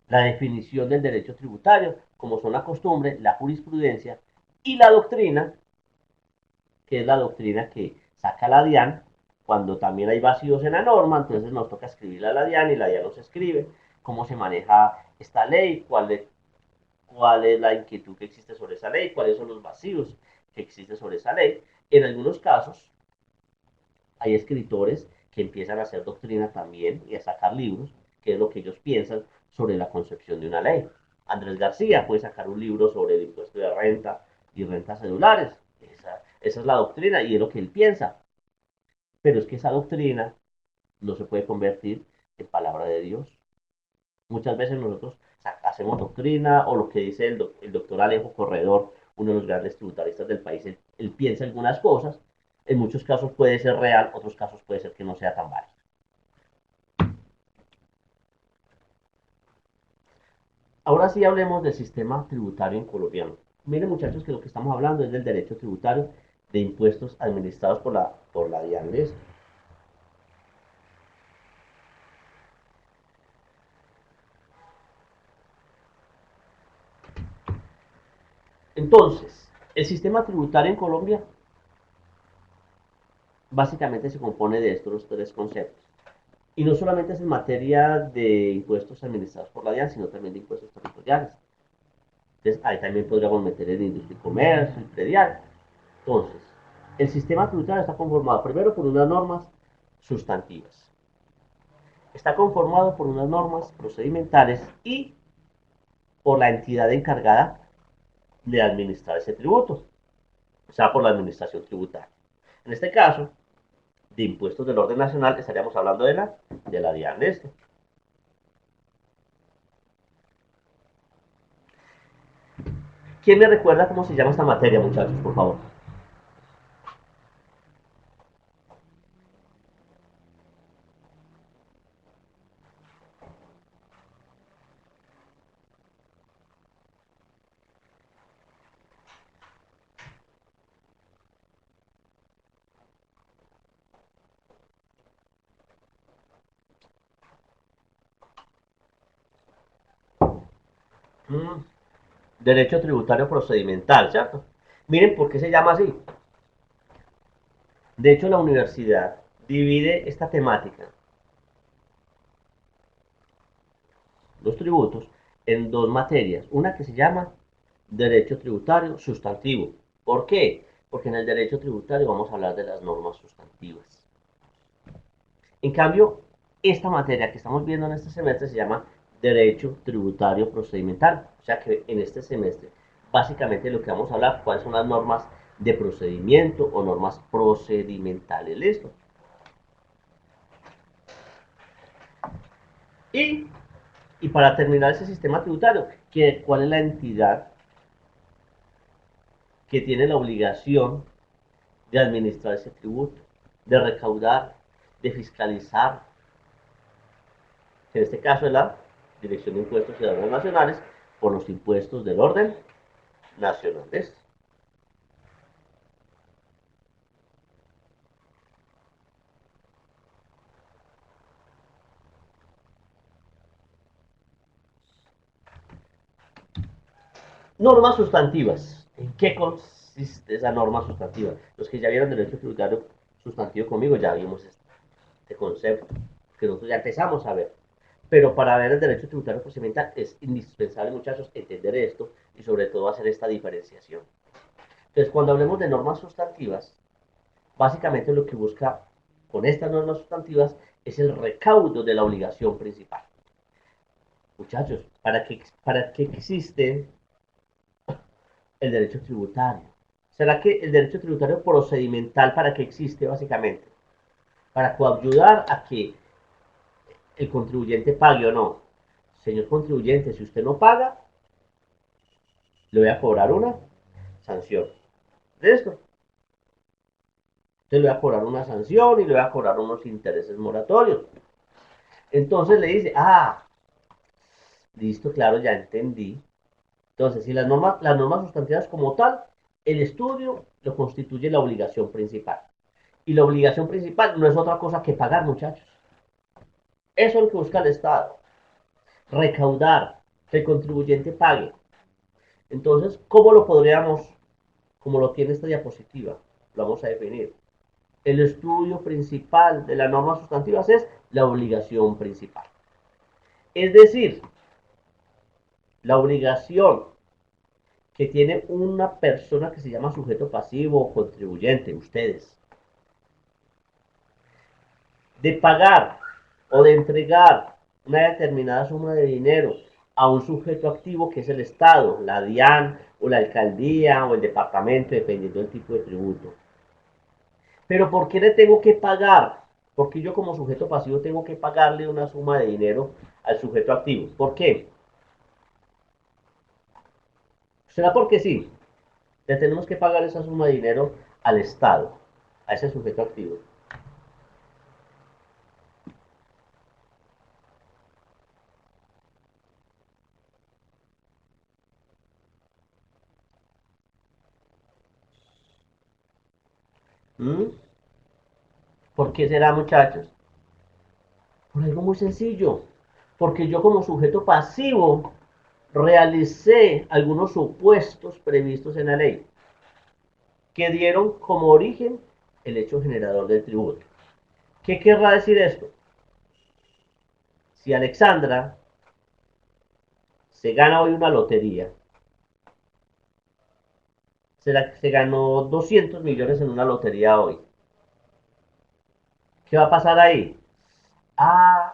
la definición del derecho tributario, como son la costumbre, la jurisprudencia y la doctrina, que es la doctrina que saca la DIAN, cuando también hay vacíos en la norma, entonces nos toca escribirla a la DIAN y la DIAN nos escribe cómo se maneja esta ley, cuál es la inquietud que existe sobre esa ley, cuáles son los vacíos que existen sobre esa ley. En algunos casos hay escritores que empiezan a hacer doctrina también y a sacar libros, que es lo que ellos piensan sobre la concepción de una ley. Andrés García puede sacar un libro sobre el impuesto de renta y rentas celulares. Esa es la doctrina y es lo que él piensa. Pero es que esa doctrina no se puede convertir en palabra de Dios. Muchas veces nosotros hacemos doctrina o lo que dice el doctor Alejo Corredor, uno de los grandes tributaristas del país, él piensa algunas cosas, en muchos casos puede ser real, otros casos puede ser que no sea tan válido. Ahora sí hablemos del sistema tributario en colombiano. Miren muchachos que lo que estamos hablando es del derecho tributario de impuestos administrados por la DIAN. Entonces, el sistema tributario en Colombia básicamente se compone de estos tres conceptos. Y no solamente es en materia de impuestos administrados por la DIAN, sino también de impuestos territoriales. Entonces, ahí también podríamos meter el industria y comercio, el predial. Entonces, el sistema tributario está conformado primero por unas normas sustantivas. Está conformado por unas normas procedimentales y por la entidad encargada de administrar ese tributo, o sea, por la administración tributaria. En este caso, de impuestos del orden nacional, estaríamos hablando de la DIAN. ¿Quién me recuerda cómo se llama esta materia, muchachos, por favor? Mm, Derecho tributario procedimental, ¿cierto? Miren por qué se llama así. De hecho, la universidad divide esta temática, los tributos, en dos materias. Una que se llama derecho tributario sustantivo. ¿Por qué? Porque en el derecho tributario vamos a hablar de las normas sustantivas. En cambio, esta materia que estamos viendo en este semestre se llama derecho tributario procedimental. O sea que en este semestre, básicamente lo que vamos a hablar, cuáles son las normas de procedimiento o normas procedimentales. ¿Listo? Y, y para terminar ese sistema tributario, ¿cuál es la entidad que tiene la obligación de administrar ese tributo, de recaudar, de fiscalizar? En este caso es la Dirección de Impuestos y Aduanas Nacionales por los impuestos del orden nacional. Normas sustantivas. ¿En qué consiste esa norma sustantiva? Los que ya vieron derecho tributario sustantivo conmigo ya vimos de concepto que nosotros ya empezamos a ver. Pero para ver el derecho tributario procedimental es indispensable, muchachos, entender esto y sobre todo hacer esta diferenciación. Entonces, cuando hablemos de normas sustantivas, básicamente lo que busca con estas normas sustantivas es el recaudo de la obligación principal. Muchachos, ¿para qué existe el derecho tributario? ¿Será que el derecho tributario procedimental para qué existe básicamente? Para coayudar a que el contribuyente pague o no. Señor contribuyente, si usted no paga, le voy a cobrar una sanción. ¿De esto? Entonces le voy a cobrar una sanción y le voy a cobrar unos intereses moratorios. Entonces le dice, listo, claro, ya entendí. Entonces, si las normas sustantivas como tal, el estudio lo constituye la obligación principal. Y la obligación principal no es otra cosa que pagar, muchachos. Eso es lo que busca el Estado. Recaudar, que el contribuyente pague. Entonces, ¿cómo lo podríamos, como lo tiene esta diapositiva? Lo vamos a definir. El estudio principal de las normas sustantivas es la obligación principal. Es decir, la obligación que tiene una persona que se llama sujeto pasivo o contribuyente, ustedes, de pagar o de entregar una determinada suma de dinero a un sujeto activo que es el Estado, la DIAN o la alcaldía o el departamento, dependiendo del tipo de tributo. Pero ¿por qué le tengo que pagar? Porque yo como sujeto pasivo tengo que pagarle una suma de dinero al sujeto activo. ¿Por qué? ¿Será porque sí? Le tenemos que pagar esa suma de dinero al Estado, a ese sujeto activo. ¿Mm? ¿Por qué será, muchachos? Por algo muy sencillo. Porque yo como sujeto pasivo realicé algunos supuestos previstos en la ley que dieron como origen el hecho generador del tributo. ¿Qué querrá decir esto? Si Alexandra se gana hoy una lotería, se ganó 200 millones en una lotería hoy. ¿Qué va a pasar ahí?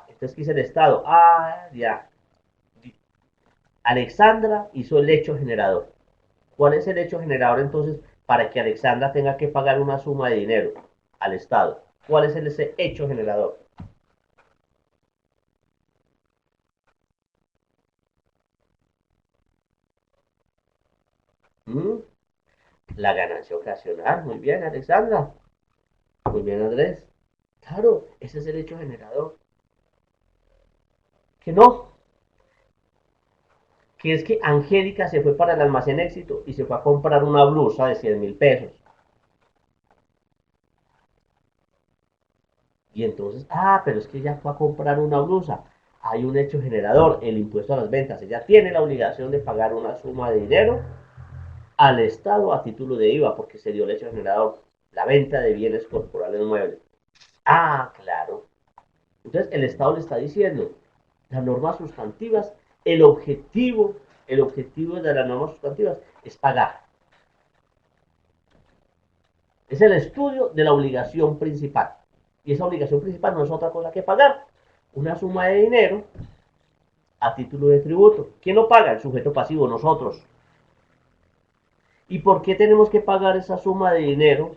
Entonces ¿qué hizo el Estado? Ya. Alexandra hizo el hecho generador. ¿Cuál es el hecho generador entonces para que Alexandra tenga que pagar una suma de dinero al Estado? ¿Cuál es ese hecho generador? ¿Mm? La ganancia ocasional. Muy bien, Alexandra. Muy bien, Andrés. Claro, ese es el hecho generador. Que no, que es que Angélica se fue para el almacén Éxito y se fue a comprar una blusa de 100.000 pesos. Y entonces, pero es que ella fue a comprar una blusa. Hay un hecho generador, el impuesto a las ventas. Ella tiene la obligación de pagar una suma de dinero al Estado a título de IVA, porque se dio el hecho generador, la venta de bienes corporales muebles. Claro. Entonces, el Estado le está diciendo, las normas sustantivas, el objetivo, el objetivo de las normas sustantivas es pagar. Es el estudio de la obligación principal. Y esa obligación principal no es otra cosa que pagar una suma de dinero a título de tributo. ¿Quién lo paga? El sujeto pasivo, nosotros. ¿Y por qué tenemos que pagar esa suma de dinero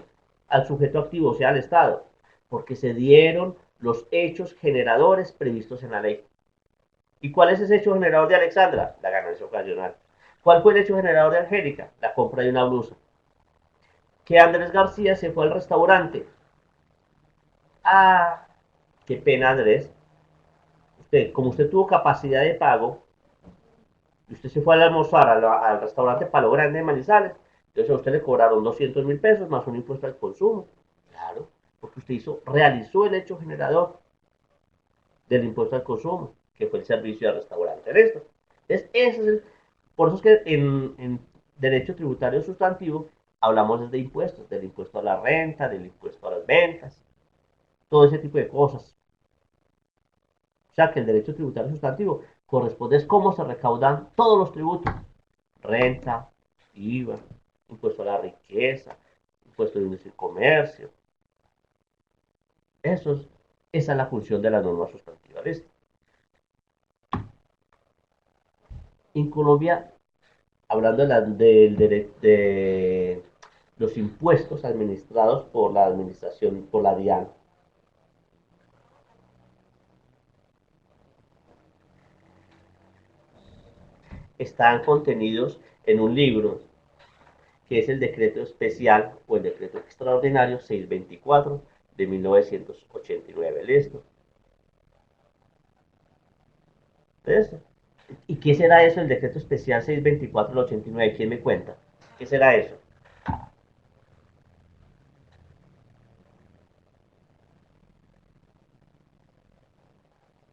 al sujeto activo, o sea, al Estado? Porque se dieron los hechos generadores previstos en la ley. ¿Y cuál es ese hecho generador de Alexandra? La ganancia ocasional. ¿Cuál fue el hecho generador de Angélica? La compra de una blusa. Que Andrés García se fue al restaurante. Ah, qué pena, Andrés. Como usted tuvo capacidad de pago, y usted se fue a almorzar al restaurante Palo Grande de Manizales, entonces a usted le cobraron 200.000 pesos más un impuesto al consumo. Claro, porque usted realizó el hecho generador del impuesto al consumo, que fue el servicio del restaurante. ¿Listo? Entonces, por eso es que en derecho tributario sustantivo hablamos de impuestos, del impuesto a la renta, del impuesto a las ventas. todo ese tipo de cosas. O sea que el derecho tributario sustantivo corresponde a cómo se recaudan todos los tributos: renta, IVA, impuesto a la riqueza, impuesto de industria y comercio. Eso es, esa es la función de la norma sustantiva. ¿Listo? En Colombia, hablando de los impuestos administrados por la administración, por la DIAN, están contenidos en un libro que es el decreto especial o el decreto extraordinario 624 de 1989. ¿Listo? ¿Listo? ¿Y qué será eso, el decreto especial 624 del 89? ¿Quién me cuenta? ¿Qué será eso?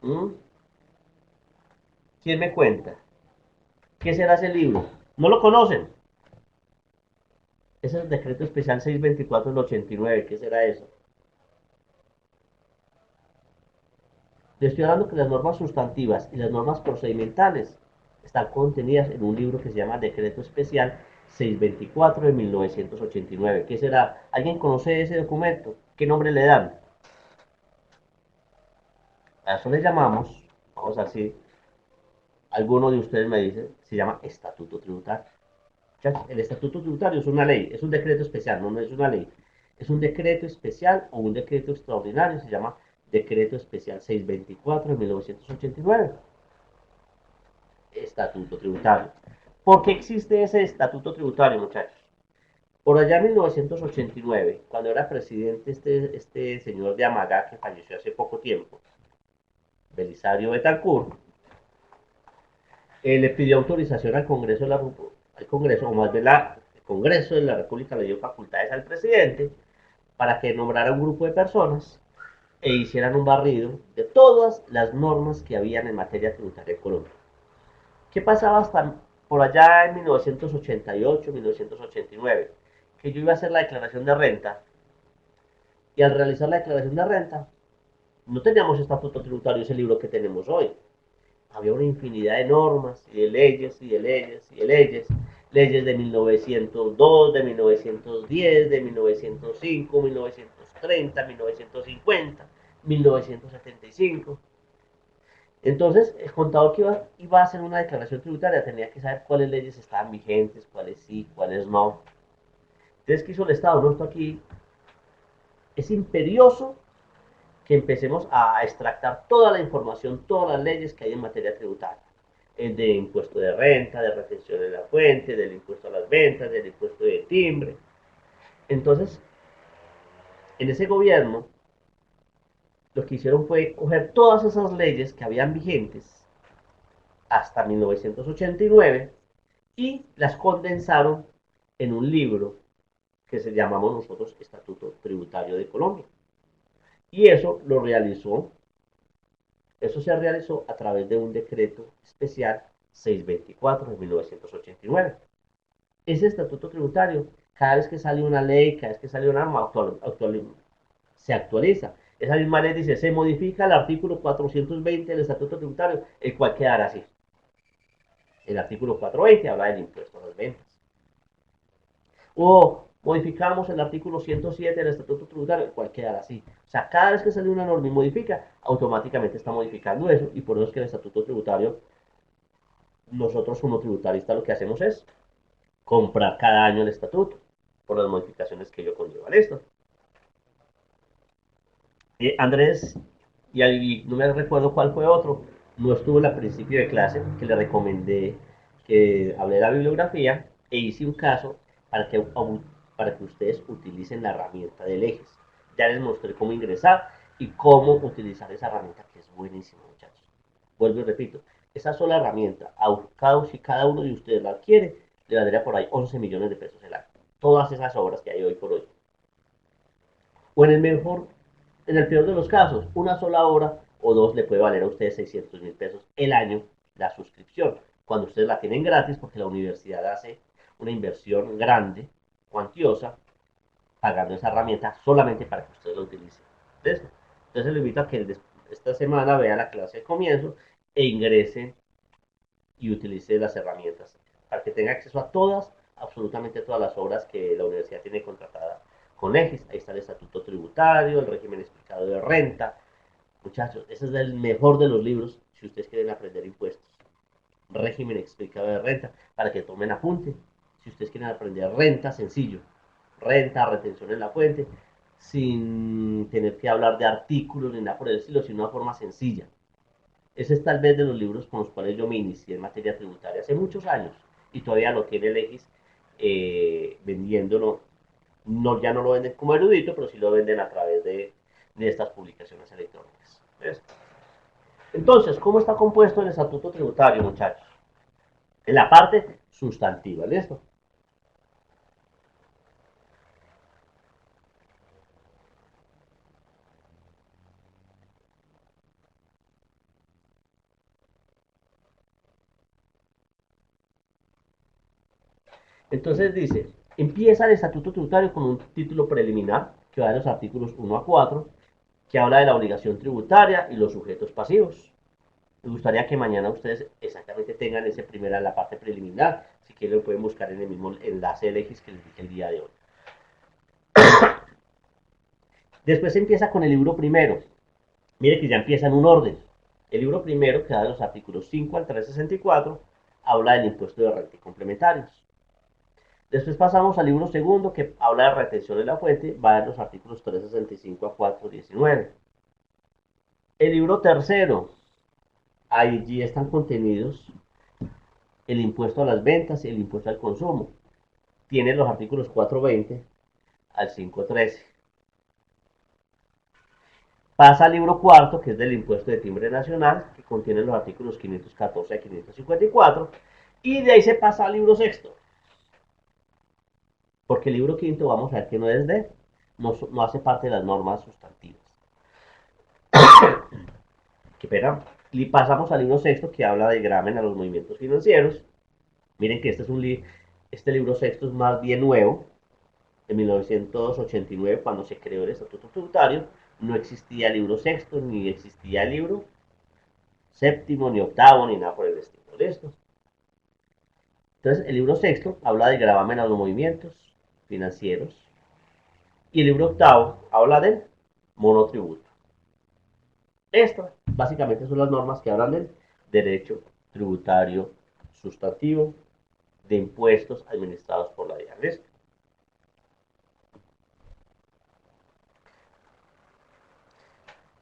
¿Mm? ¿Quién me cuenta? ¿Qué será ese libro? ¿No lo conocen? Ese es el decreto especial 624 del 89. ¿Qué será eso? Le estoy hablando que las normas sustantivas y las normas procedimentales están contenidas en un libro que se llama Decreto Especial 624 de 1989. ¿Qué será? ¿Alguien conoce ese documento? ¿Qué nombre le dan? A eso le llamamos, vamos así, alguno de ustedes me dice, se llama Estatuto Tributario. El Estatuto Tributario es una ley, es un decreto especial, no es una ley. Es un decreto especial o un decreto extraordinario, se llama Decreto Especial 624 de 1989. Estatuto Tributario. ¿Por qué existe ese Estatuto Tributario, muchachos? Por allá en 1989, cuando era presidente este señor de Amagá, que falleció hace poco tiempo, Belisario Betancourt, le pidió autorización al Congreso, al Congreso, o más bien el Congreso de la República le dio facultades al presidente para que nombrara un grupo de personas e hicieran un barrido de todas las normas que habían en materia tributaria en Colombia. ¿Qué pasaba hasta por allá en 1988, 1989? Que yo iba a hacer la declaración de renta y al realizar la declaración de renta no teníamos estatuto tributario, ese libro que tenemos hoy. Había una infinidad de normas y de leyes y de leyes y de leyes. Leyes de 1902, de 1910, de 1905, 1930, 1950, 1975. Entonces, el contador que iba a hacer una declaración tributaria tenía que saber cuáles leyes estaban vigentes, cuáles sí, cuáles no. Entonces, ¿qué hizo el Estado? No, esto aquí es imperioso que empecemos a extractar toda la información, todas las leyes que hay en materia tributaria. El de impuesto de renta, de retención de la fuente, del impuesto a las ventas, del impuesto de timbre. Entonces, en ese gobierno, lo que hicieron fue coger todas esas leyes que habían vigentes hasta 1989 y las condensaron en un libro que se llamamos nosotros Estatuto Tributario de Colombia. Y eso se realizó a través de un decreto especial 624 de 1989. Ese estatuto tributario, cada vez que sale una ley, cada vez que sale una norma, se actualiza. Esa misma ley dice, se modifica el artículo 420 del estatuto tributario, el cual quedará así. El artículo 420 habla del impuesto a las ventas. O modificamos el artículo 107 del Estatuto Tributario, el cual quedará así. O sea, cada vez que sale una norma y modifica, automáticamente está modificando eso, y por eso es que el Estatuto Tributario, nosotros como tributaristas lo que hacemos es comprar cada año el estatuto, por las modificaciones que ello conlleva. ¿Listo? Andrés, y no me recuerdo cuál fue otro, no estuvo al principio de clase, que le recomendé que hablé de la bibliografía e hice un caso para que ustedes utilicen la herramienta de Leges. Ya les mostré cómo ingresar y cómo utilizar esa herramienta, que es buenísima, muchachos. Vuelvo y repito, esa sola herramienta, si cada uno de ustedes la adquiere, le valdría por ahí 11 millones de pesos el año. Todas esas obras que hay hoy por hoy. O en el peor de los casos, una sola hora o dos le puede valer a ustedes 600.000 pesos el año la suscripción, cuando ustedes la tienen gratis porque la universidad hace una inversión grande, cuantiosa, pagando esa herramienta solamente para que ustedes la utilicen. ¿Listo? Entonces le invito a que esta semana vea la clase de comienzo e ingrese y utilice las herramientas para que tenga acceso a todas, absolutamente todas las obras que la universidad tiene contratada con EGIS. Ahí está el estatuto tributario, el régimen explicado de renta. Muchachos, ese es el mejor de los libros si ustedes quieren aprender impuestos. Régimen explicado de renta, para que tomen apunte. Si ustedes quieren aprender renta, sencillo. Renta, retención en la fuente, sin tener que hablar de artículos ni nada por el estilo, sino de una forma sencilla. Ese es tal vez de los libros con los cuales yo me inicié en materia tributaria hace muchos años y todavía lo tiene el EGIS vendiéndolo. No, ya no lo venden como erudito, pero sí lo venden a través de estas publicaciones electrónicas. ¿Ves? Entonces, ¿cómo está compuesto el estatuto tributario, muchachos? En la parte sustantiva, ¿listo? Entonces dice, empieza el estatuto tributario con un título preliminar que va de los artículos 1 a 4, que habla de la obligación tributaria y los sujetos pasivos. Me gustaría que mañana ustedes exactamente tengan ese primera, la parte preliminar. Si quieren lo pueden buscar en el mismo enlace de X que les dije el día de hoy. Después se empieza con el libro primero. Mire que ya empieza en un orden. El libro primero, que da de los artículos 5 al 364, habla del impuesto de renta y complementarios. Después pasamos al libro segundo, que habla de retención en la fuente, va de los artículos 365 a 419. El libro tercero, allí están contenidos el impuesto a las ventas y el impuesto al consumo. Tiene los artículos 420 al 513. Pasa al libro cuarto, que es del impuesto de timbre nacional, que contiene los artículos 514 a 554, y de ahí se pasa al libro sexto, porque el libro quinto vamos a ver que no hace parte de las normas sustantivas. Que pega. Y pasamos al libro sexto, que habla de gravamen a los movimientos financieros. Miren que este libro sexto es más bien nuevo, en 1989, cuando se creó el Estatuto Tributario. No existía el libro sexto, ni existía el libro séptimo, ni octavo, ni nada por el estilo de esto. Entonces, el libro sexto habla de gravamen a los movimientos financieros y el libro octavo habla del monotributo. Estas, básicamente, son las normas que hablan del derecho tributario sustantivo de impuestos administrados por la DIAN. ¿Listo?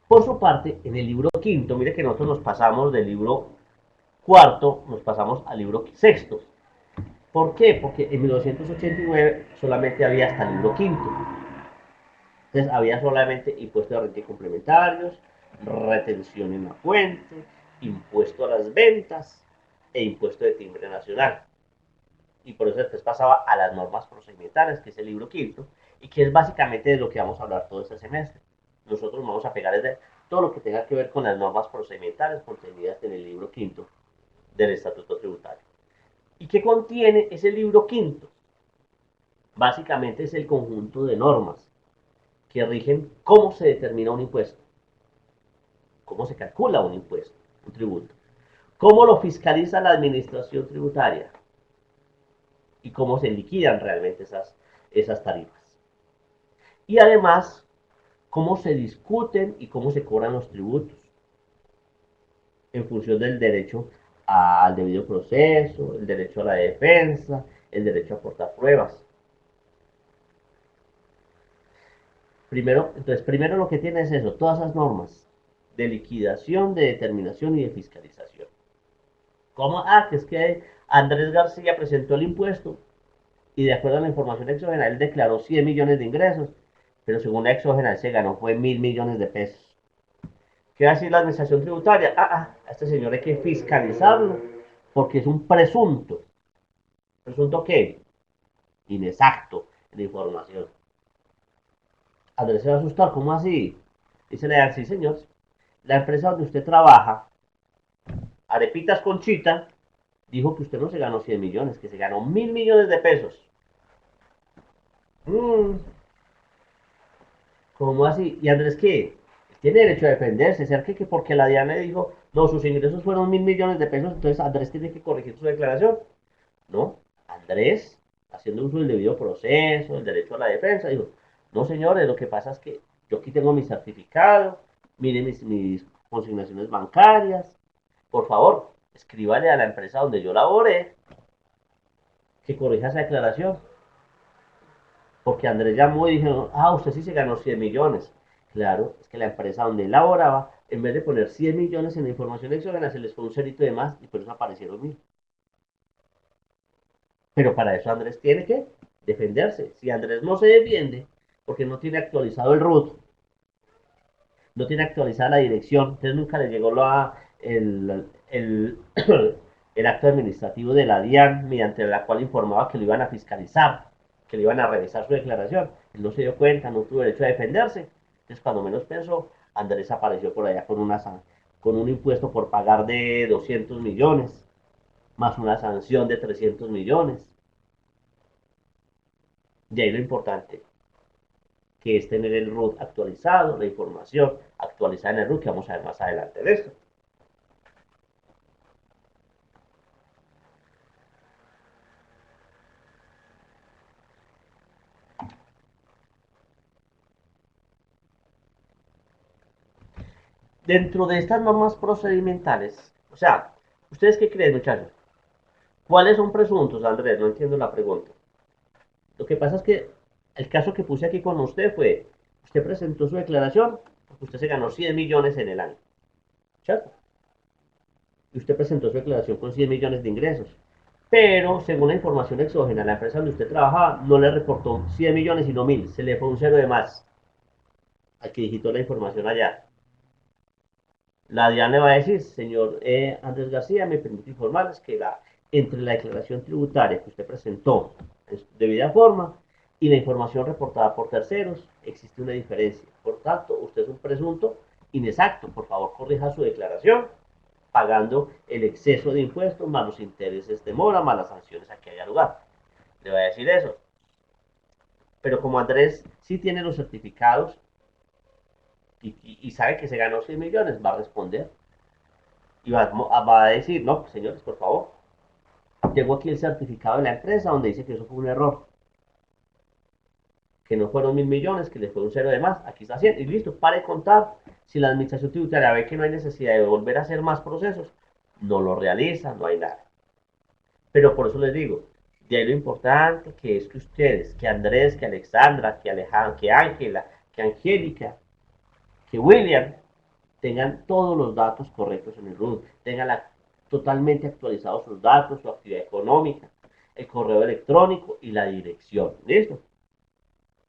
Por su parte, en el libro quinto, mire que nosotros nos pasamos del libro cuarto, nos pasamos al libro sexto. ¿Por qué? Porque en 1989 solamente había hasta el libro quinto. Entonces había solamente impuesto de renta y complementarios, retención en la fuente, impuesto a las ventas e impuesto de timbre nacional. Y por eso después pasaba a las normas procedimentales, que es el libro quinto, y que es básicamente de lo que vamos a hablar todo este semestre. Nosotros vamos a pegar desde todo lo que tenga que ver con las normas procedimentales contenidas en el libro quinto del Estatuto Tributario. ¿Y qué contiene ese libro quinto? Básicamente es el conjunto de normas que rigen cómo se determina un impuesto, cómo se calcula un impuesto, un tributo, cómo lo fiscaliza la administración tributaria y cómo se liquidan realmente esas tarifas. Y además, cómo se discuten y cómo se cobran los tributos en función del derecho al debido proceso, el derecho a la defensa, el derecho a aportar pruebas. Primero lo que tiene es eso, todas esas normas de liquidación, de determinación y de fiscalización. ¿Cómo? Que es que Andrés García presentó el impuesto y de acuerdo a la información exógena, él declaró 100 millones de ingresos, pero según la exógena, él se ganó fue 1.000 millones de pesos. ¿Qué va a decir la administración tributaria? A este señor hay que fiscalizarlo porque es un presunto. ¿Presunto qué? Inexacto en la información. Andrés se va a asustar, ¿cómo así? Dice le sí señor, la empresa donde usted trabaja, Arepitas Conchita, dijo que usted no se ganó 100 millones, que se ganó 1.000 millones de pesos. ¿Cómo así? ¿Y Andrés qué? tiene derecho a defenderse. Ser que porque la DIAN le dijo, no, sus ingresos fueron 1.000 millones de pesos, entonces Andrés tiene que corregir su declaración. No, Andrés, haciendo uso del debido proceso, el derecho a la defensa, dijo, no señores, lo que pasa es que yo aquí tengo mi certificado, miren mis consignaciones bancarias, por favor, escríbale a la empresa donde yo laboré que corrija esa declaración. Porque Andrés llamó y dijo, usted sí se ganó 100 millones. Claro, es que la empresa donde él laboraba, en vez de poner 100 millones en la información exógena, se les fue un cerito de más y por eso aparecieron 1.000. Pero para eso Andrés tiene que defenderse. Si Andrés no se defiende, porque no tiene actualizado el RUT, no tiene actualizada la dirección, entonces nunca le llegó el acto administrativo de la DIAN, mediante la cual informaba que lo iban a fiscalizar, que le iban a revisar su declaración. Él no se dio cuenta, no tuvo derecho a defenderse. Entonces, cuando menos pensó, Andrés apareció por allá con un impuesto por pagar de 200 millones, más una sanción de 300 millones. De ahí lo importante, que es tener el RUT actualizado, la información actualizada en el RUT, que vamos a ver más adelante de esto. Dentro de estas normas procedimentales, o sea, ¿ustedes qué creen, muchachos? ¿Cuáles son presuntos, Andrés? No entiendo la pregunta. Lo que pasa es que el caso que puse aquí con usted fue, usted presentó su declaración porque usted se ganó 100 millones en el año, ¿cierto? Y usted presentó su declaración con 100 millones de ingresos. Pero, según la información exógena, la empresa donde usted trabajaba no le reportó 100 millones, sino 1.000. Se le fue un cero de más al que digitó la información allá. La DIAN le va a decir, señor Andrés García, me permite informarles que entre la declaración tributaria que usted presentó en su debida forma y la información reportada por terceros, existe una diferencia. Por tanto, usted es un presunto inexacto. Por favor, corrija su declaración pagando el exceso de impuestos más los intereses de mora más las sanciones a que haya lugar. Le va a decir eso. Pero como Andrés sí tiene los certificados y sabe que se ganó 100 millones, va a responder y va a decir, no, pues, señores, por favor, tengo aquí el certificado de la empresa donde dice que eso fue un error, que no fueron 1.000 millones, que le fue un cero de más, aquí está 100, y listo, pare de contar. Si la administración tributaria ve que no hay necesidad de volver a hacer más procesos, no lo realiza, no hay nada. Pero por eso les digo, de ahí lo importante que es que ustedes, que Andrés, que Alexandra, que Alejandra, que Ángela, que Angélica, que William, tengan todos los datos correctos en el RUT, tengan totalmente actualizados sus datos, su actividad económica, el correo electrónico y la dirección. ¿Listo?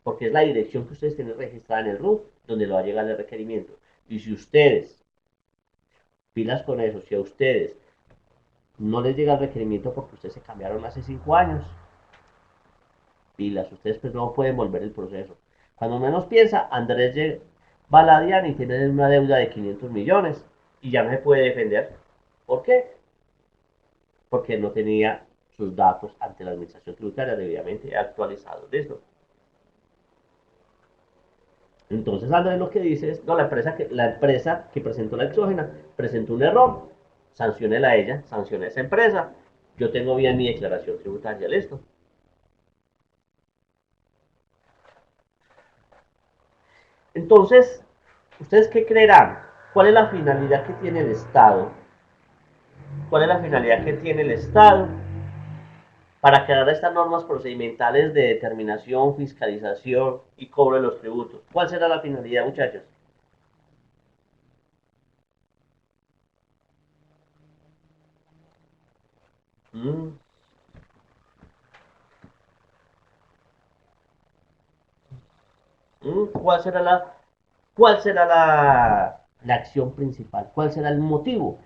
Porque es la dirección que ustedes tienen registrada en el RUT donde le va a llegar el requerimiento. Y si ustedes, pilas con eso, si a ustedes no les llega el requerimiento porque ustedes se cambiaron hace 5 años, pilas, ustedes pues no pueden volver el proceso. Cuando menos piensa, Andrés va a la DIAN y tiene una deuda de 500 millones y ya no se puede defender. ¿Por qué? Porque no tenía sus datos ante la administración tributaria debidamente actualizados. ¿Listo? Entonces Andrés lo que dice es, no, la empresa que presentó la exógena presentó un error, sanciónela a ella, sancione a esa empresa, yo tengo bien mi declaración tributaria, listo. Entonces, ¿ustedes qué creerán? ¿Cuál es la finalidad que tiene el Estado? ¿Cuál es la finalidad que tiene el Estado para crear estas normas procedimentales de determinación, fiscalización y cobro de los tributos? ¿Cuál será la finalidad, muchachos? Mm, ¿Cuál será la acción principal? ¿Cuál será el motivo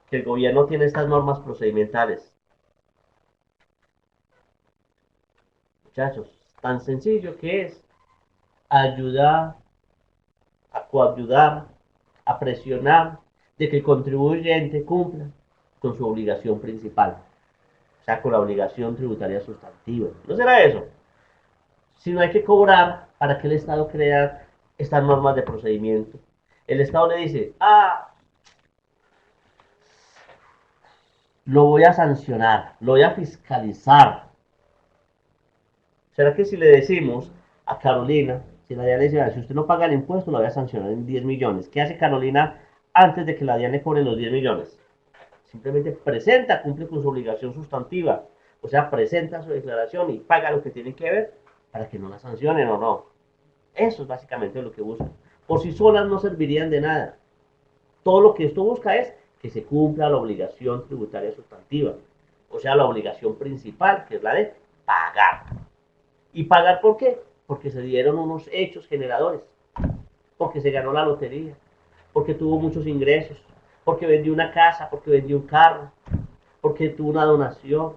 que el gobierno tiene estas normas procedimentales? Muchachos, tan sencillo que es ayudar, a coayudar, a presionar de que el contribuyente cumpla con su obligación principal, o sea, con la obligación tributaria sustantiva. ¿No será eso? Si no hay que cobrar, ¿para qué el Estado crea estas normas de procedimiento. El Estado le dice, ah, lo voy a sancionar, lo voy a fiscalizar. ¿Será que si le decimos a Carolina, si la DIAN le dice, si usted no paga el impuesto, lo voy a sancionar en 10 millones? ¿Qué hace Carolina antes de que la DIAN le cobre los 10 millones? Simplemente presenta, cumple con su obligación sustantiva. O sea, presenta su declaración y paga lo que tiene que ver para que no la sancionen o no. Eso es básicamente lo que busca. Por sí solas no servirían de nada. Todo lo que esto busca es que se cumpla la obligación tributaria sustantiva. O sea, la obligación principal, que es la de pagar. ¿Y pagar por qué? Porque se dieron unos hechos generadores. Porque se ganó la lotería. Porque tuvo muchos ingresos. Porque vendió una casa. Porque vendió un carro. Porque tuvo una donación.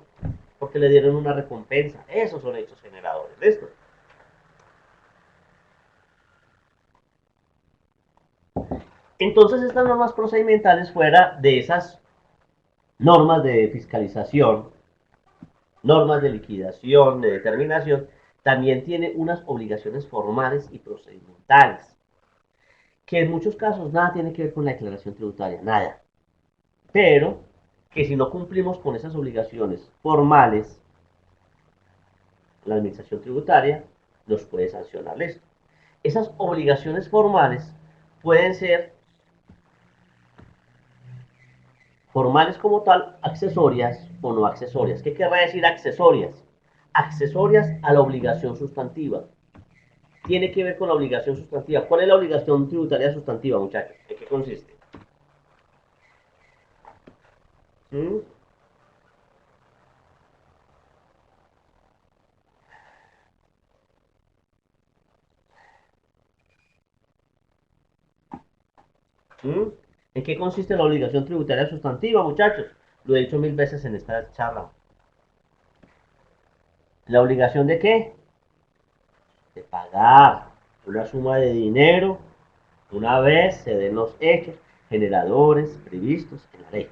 Porque le dieron una recompensa. Esos son hechos generadores. ¿Listo? Entonces estas normas procedimentales, fuera de esas normas de fiscalización, normas de liquidación, de determinación, también tiene unas obligaciones formales y procedimentales, que en muchos casos nada tiene que ver con la declaración tributaria, nada. Pero que si no cumplimos con esas obligaciones formales, la administración tributaria nos puede sancionar esto. Esas obligaciones formales pueden ser formales como tal, accesorias o no accesorias. ¿Qué querrá decir accesorias? Accesorias a la obligación sustantiva. Tiene que ver con la obligación sustantiva. ¿Cuál es la obligación tributaria sustantiva, muchachos? ¿En qué consiste? ¿Mm? ¿Mm? ¿En qué consiste la obligación tributaria sustantiva, muchachos? Lo he dicho 1000 veces en esta charla. ¿La obligación de qué? De pagar una suma de dinero una vez se den los hechos generadores previstos en la ley.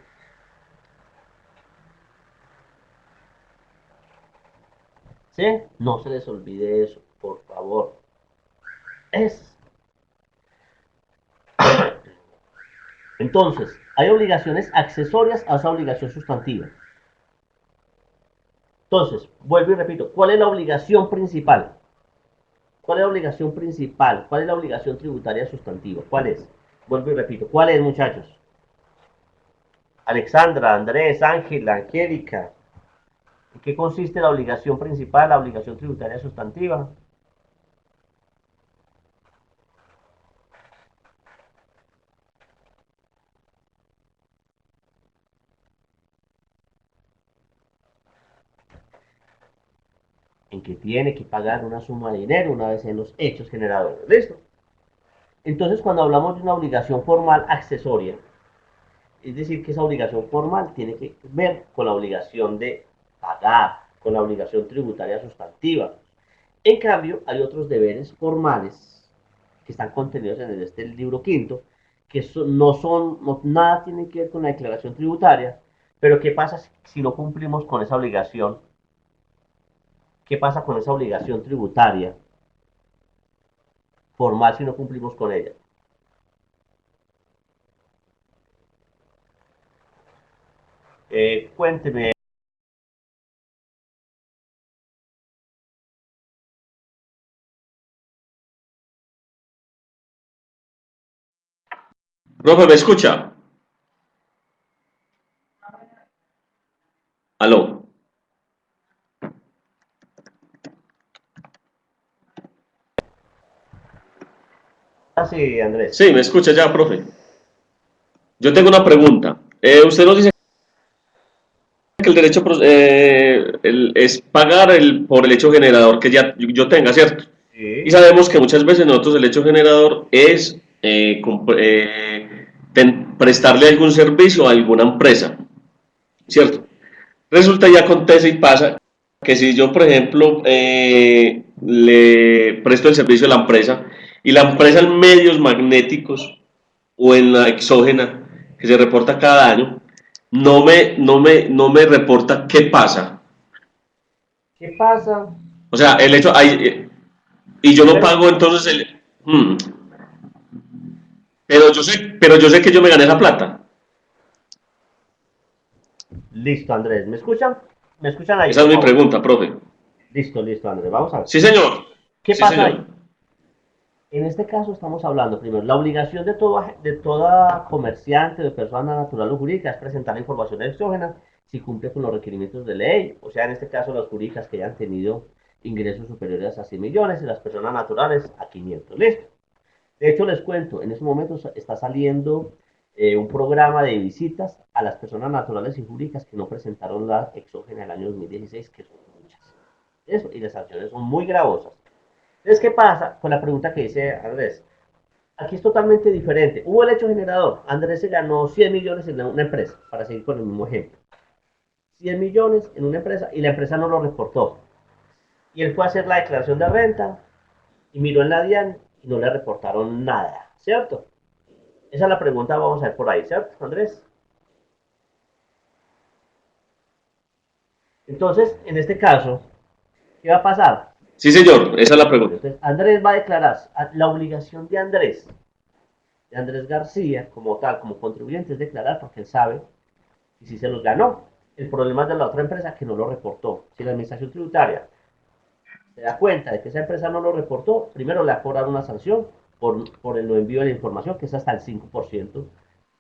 ¿Sí? No se les olvide eso, por favor. Es. Entonces, hay obligaciones accesorias a esa obligación sustantiva. Entonces, vuelvo y repito, ¿cuál es la obligación principal? ¿Cuál es la obligación principal? ¿Cuál es la obligación tributaria sustantiva? ¿Cuál es? Vuelvo y repito, ¿cuál es, muchachos? Alexandra, Andrés, Ángela, Angélica. ¿En qué consiste la obligación principal, la obligación tributaria sustantiva? En que tiene que pagar una suma de dinero una vez en los hechos generadores. ¿Listo? Entonces, cuando hablamos de una obligación formal accesoria, es decir, que esa obligación formal tiene que ver con la obligación de pagar, con la obligación tributaria sustantiva. En cambio, hay otros deberes formales que están contenidos en este libro quinto, que nada tienen que ver con la declaración tributaria, pero ¿qué pasa si no cumplimos con esa obligación? ¿Qué pasa con esa obligación tributaria formal si no cumplimos con ella? Cuénteme. Profe, ¿me escucha? Aló. Ah, sí, Andrés. Sí, me escucha ya, profe. Yo tengo una pregunta. Usted nos dice que el derecho es pagar por el hecho generador que ya yo tenga, ¿cierto? Y Sí. sabemos que muchas veces nosotros el hecho generador es prestarle algún servicio a alguna empresa, ¿cierto? Resulta y acontece y pasa que si yo, por ejemplo, le presto el servicio a la empresa y la empresa en medios magnéticos o en la exógena que se reporta cada año, no me reporta qué pasa. ¿Qué pasa? O sea, el hecho, y yo no Primero, pago entonces el... Hmm. Pero yo sé que yo me gané esa plata. Listo, Andrés. ¿Me escuchan? ¿Me escuchan ahí, Esa es por mi favor? pregunta, profe. Listo, listo, Andrés. Vamos a ver. Sí, señor. ¿Qué Sí, pasa señor. ahí? En este caso estamos hablando primero, la obligación de toda comerciante de persona natural o jurídica es presentar la información exógena si cumple con los requerimientos de ley, o sea, en este caso las jurídicas que hayan tenido ingresos superiores a 100 millones y las personas naturales a 500. Listo. De hecho, les cuento, en estos momentos está saliendo un programa de visitas a las personas naturales y jurídicas que no presentaron la exógena el año 2016, que son muchas. Eso, y las sanciones son muy gravosas. Entonces, ¿qué pasa con la pregunta que dice Andrés? Aquí es totalmente diferente. Hubo el hecho generador. Andrés se ganó 100 millones en una empresa, para seguir con el mismo ejemplo. 100 millones en una empresa y la empresa no lo reportó. Y él fue a hacer la declaración de renta y miró en la DIAN y no le reportaron nada, ¿cierto? Esa es la pregunta, vamos a ver por ahí, ¿cierto, Andrés? Entonces, en este caso, ¿qué va a pasar? Sí, señor. Esa es la Bueno, pregunta. entonces Andrés va a declarar la obligación de Andrés García, como tal, como contribuyente, es declarar porque él sabe y si se los ganó. El problema es de la otra empresa que no lo reportó. Si la administración tributaria se da cuenta de que esa empresa no lo reportó, primero le va a cobrar una sanción por el no envío de la información, que es hasta el 5%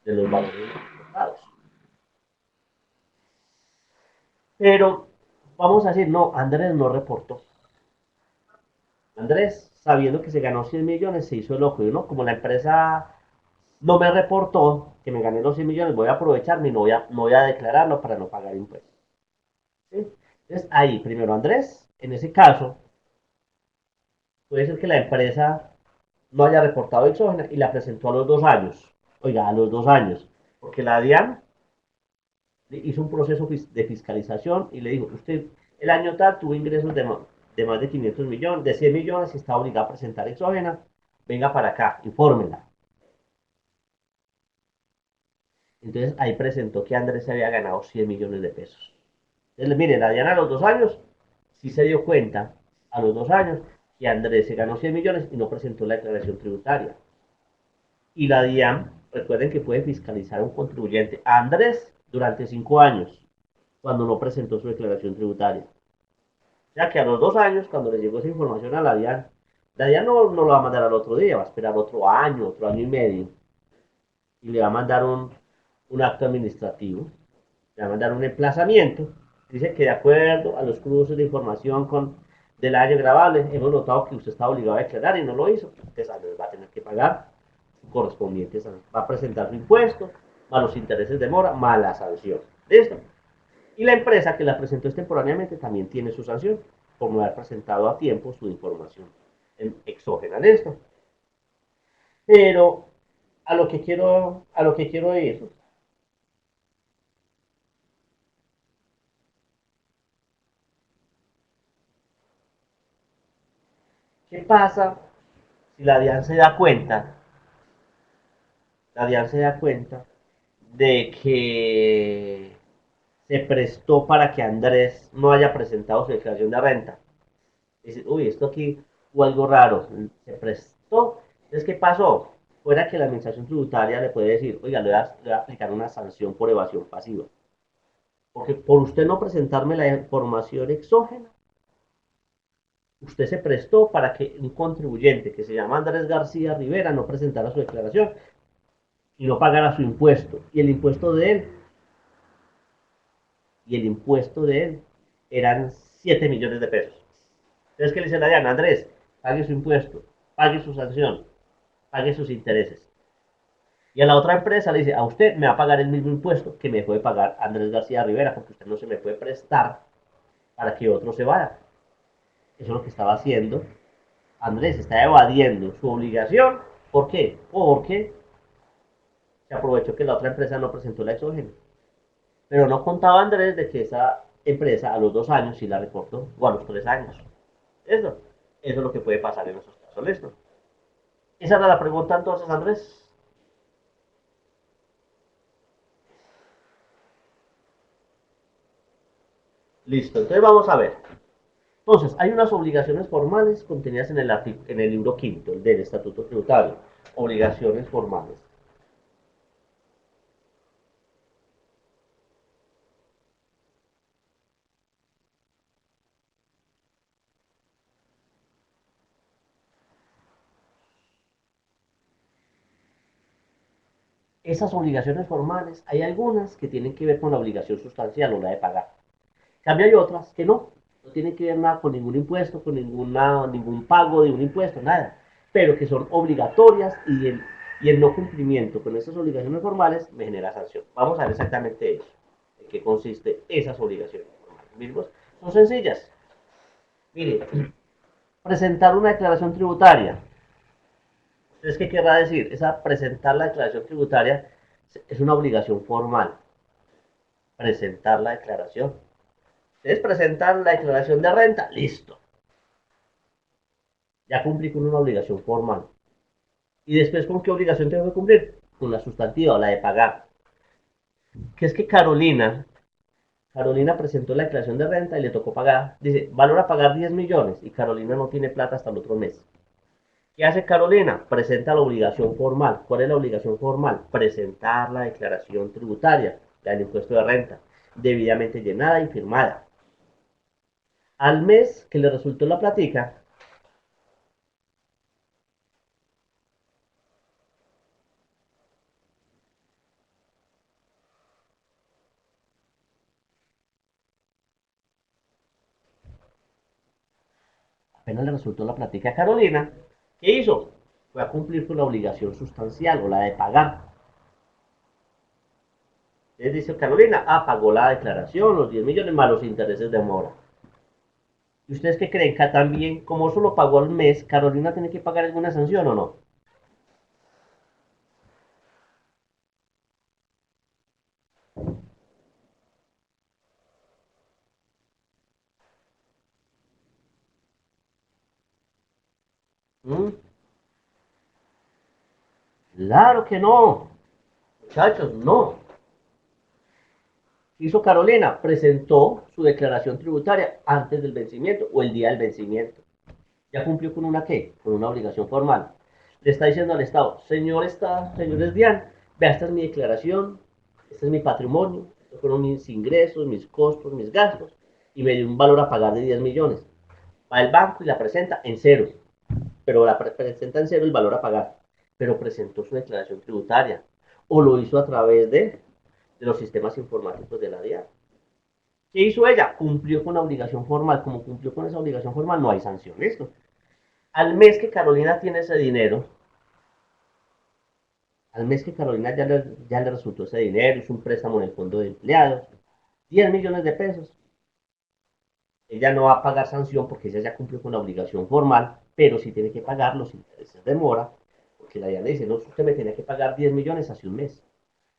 de los valores reportados. Pero vamos a decir, no, Andrés no reportó. Andrés, sabiendo que se ganó 100 millones, se hizo el ojo. Y no, como la empresa no me reportó que me gané los 100 millones, voy a aprovecharme y no voy a declararlo para no pagar impuestos. ¿Sí? Entonces, ahí, primero Andrés, en ese caso, puede ser que la empresa no haya reportado exógena y la presentó a los 2 años. Oiga, a los 2 años. Porque la DIAN hizo un proceso de fiscalización y le dijo, usted el año tal tuvo ingresos de más de 500 millones, de 100 millones y está obligado a presentar exógena. Venga para acá, infórmela. Entonces ahí presentó que Andrés se había ganado 100 millones de pesos. Entonces, mire, la DIAN a los 2 años sí se dio cuenta, a los 2 años, que Andrés se ganó 100 millones y no presentó la declaración tributaria. Y la DIAN, recuerden que puede fiscalizar a un contribuyente, a Andrés, durante 5 años, cuando no presentó su declaración tributaria. O sea que a los 2 años, cuando le llegó esa información a la DIAN no lo va a mandar al otro día, va a esperar otro año y medio, y le va a mandar un acto administrativo, le va a mandar un emplazamiento. Dice que de acuerdo a los cruces de información del año grabable, hemos notado que usted está obligado a declarar y no lo hizo. Entonces va a tener que pagar su correspondiente sanción. Va a presentar su impuesto, más los intereses de mora, más la sanción. ¿Listo? Y la empresa que la presentó extemporáneamente también tiene su sanción por no haber presentado a tiempo su información exógena. ¿Listo? Pero a lo que quiero ir. ¿Qué pasa si la DIAN se da cuenta de que se prestó para que Andrés no haya presentado su declaración de renta? Dice, uy, esto aquí fue algo raro, se prestó. Entonces, ¿qué pasó? Fuera que la administración tributaria le puede decir, oiga, le voy a aplicar una sanción por evasión pasiva. Porque por usted no presentarme la información exógena, usted se prestó para que un contribuyente que se llama Andrés García Rivera no presentara su declaración y no pagara su impuesto. Y el impuesto de él eran 7 millones de pesos. Entonces, ¿qué le dice la DIAN? Andrés, pague su impuesto, pague su sanción, pague sus intereses. Y a la otra empresa le dice, a usted me va a pagar el mismo impuesto que me puede pagar Andrés García Rivera, porque usted no se me puede prestar para que otro se vaya. Eso es lo que estaba haciendo Andrés, está evadiendo su obligación. ¿Por qué? Porque se aprovechó que la otra empresa no presentó la exógena. Pero no contaba Andrés de que esa empresa a los 2 años sí la reportó, o a los 3 años. Eso es lo que puede pasar en esos casos. ¿Listo? Esa era la pregunta entonces, Andrés. Listo, entonces vamos a ver. Entonces, hay unas obligaciones formales contenidas en el libro quinto del Estatuto Tributario. Obligaciones formales. Esas obligaciones formales, hay algunas que tienen que ver con la obligación sustancial o la de pagar. En cambio, hay otras que no tienen que ver nada con ningún impuesto, con ningún pago de un impuesto, nada, pero que son obligatorias y el no cumplimiento con esas obligaciones formales me genera sanción. Vamos a ver exactamente eso, en qué consiste esas obligaciones formales. ¿Mismos? Son sencillas. Mire, presentar una declaración tributaria. Entonces, ¿qué querrá decir? Esa presentar la declaración tributaria es una obligación formal. Presentar la declaración. Ustedes presentan la declaración de renta, listo. Ya cumplí con una obligación formal. ¿Y después con qué obligación tengo que cumplir? Con la sustantiva, la de pagar. Que es que Carolina presentó la declaración de renta y le tocó pagar, dice, valor a pagar 10 millones y Carolina no tiene plata hasta el otro mes. ¿Qué hace Carolina? Presenta la obligación formal. ¿Cuál es la obligación formal? Presentar la declaración tributaria, la del impuesto de renta, debidamente llenada y firmada. Al mes que le resultó la platica, apenas le resultó la platica a Carolina, ¿qué hizo? Fue a cumplir con la obligación sustancial o la de pagar. Entonces dice Carolina, pagó la declaración, los 10 millones más los intereses de mora. ¿Y ustedes qué creen? Que también, como solo pagó al mes, Carolina tiene que pagar alguna sanción o no? ¿Mm? Claro que no, muchachos, no. Hizo Carolina, presentó su declaración tributaria antes del vencimiento o el día del vencimiento. Ya cumplió con una qué, con una obligación formal. Le está diciendo al Estado, señores DIAN, vea, esta es mi declaración, este es mi patrimonio, estos fueron mis ingresos, mis costos, mis gastos, y me dio un valor a pagar de 10 millones. Va al banco y la presenta en cero, pero la presenta en cero el valor a pagar, pero presentó su declaración tributaria, o lo hizo a través de los sistemas informáticos de la DIAN. ¿Qué hizo ella? Cumplió con la obligación formal. Como cumplió con esa obligación formal, no hay sanción. ¿Listo? Al mes que Carolina tiene ese dinero, al mes que Carolina ya le resultó ese dinero, es un préstamo en el fondo de empleados, 10 millones de pesos. Ella no va a pagar sanción porque ella ya cumplió con la obligación formal, pero sí tiene que pagar los intereses de mora, porque la DIAN le dice, no, usted me tenía que pagar 10 millones hace un mes.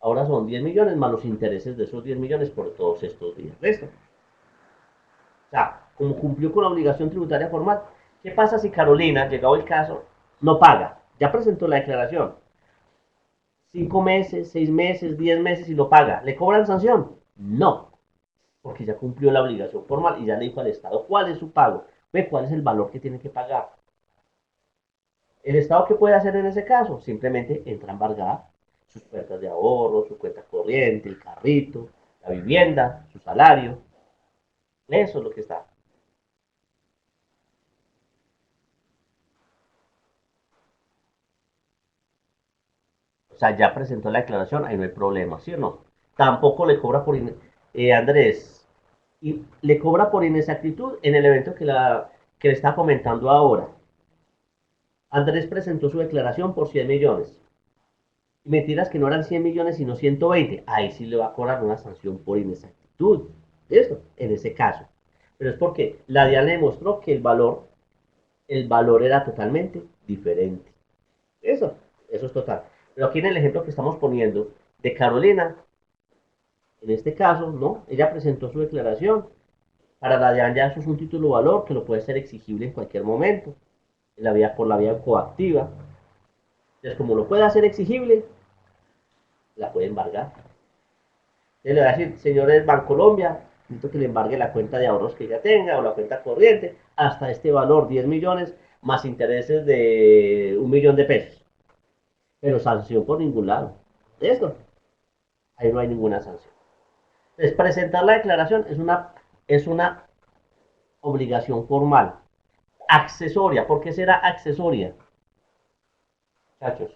Ahora son 10 millones más los intereses de esos 10 millones por todos estos días. ¿Listo? O sea, como cumplió con la obligación tributaria formal, ¿qué pasa si Carolina, llegado el caso, no paga? Ya presentó la declaración. 5 meses, 6 meses, 10 meses y no paga. ¿Le cobran sanción? No, porque ya cumplió la obligación formal y ya le dijo al Estado cuál es su pago, ve cuál es el valor que tiene que pagar. ¿El Estado qué puede hacer en ese caso? Simplemente entra a embargar sus cuentas de ahorro, su cuenta corriente, el carrito, la vivienda, su salario. Eso es lo que está. O sea, ya presentó la declaración, ahí no hay problema, ¿sí o no? Tampoco le cobra Andrés, y le cobra por inexactitud en el evento que le está comentando ahora. Andrés presentó su declaración por 100 millones. Y mentiras que no eran 100 millones, sino 120. Ahí sí le va a cobrar una sanción por inexactitud. ¿Listo? En ese caso. Pero es porque la DIAN le demostró que el valor era totalmente diferente. Eso es total. Pero aquí en el ejemplo que estamos poniendo de Carolina, en este caso, ¿no? Ella presentó su declaración. Para la DIAN ya eso es un título valor que lo puede ser exigible en cualquier momento, por la vía coactiva. Entonces, como lo puede hacer exigible, la puede embargar. Entonces le va a decir, señores Bancolombia, necesito que le embargue la cuenta de ahorros que ya tenga o la cuenta corriente hasta este valor, 10 millones, más intereses de 1 millón de pesos. Pero sanción por ningún lado. ¿Listo? Ahí no hay ninguna sanción. Entonces, presentar la declaración es una obligación formal. Accesoria. ¿Por qué será accesoria? Muchachos.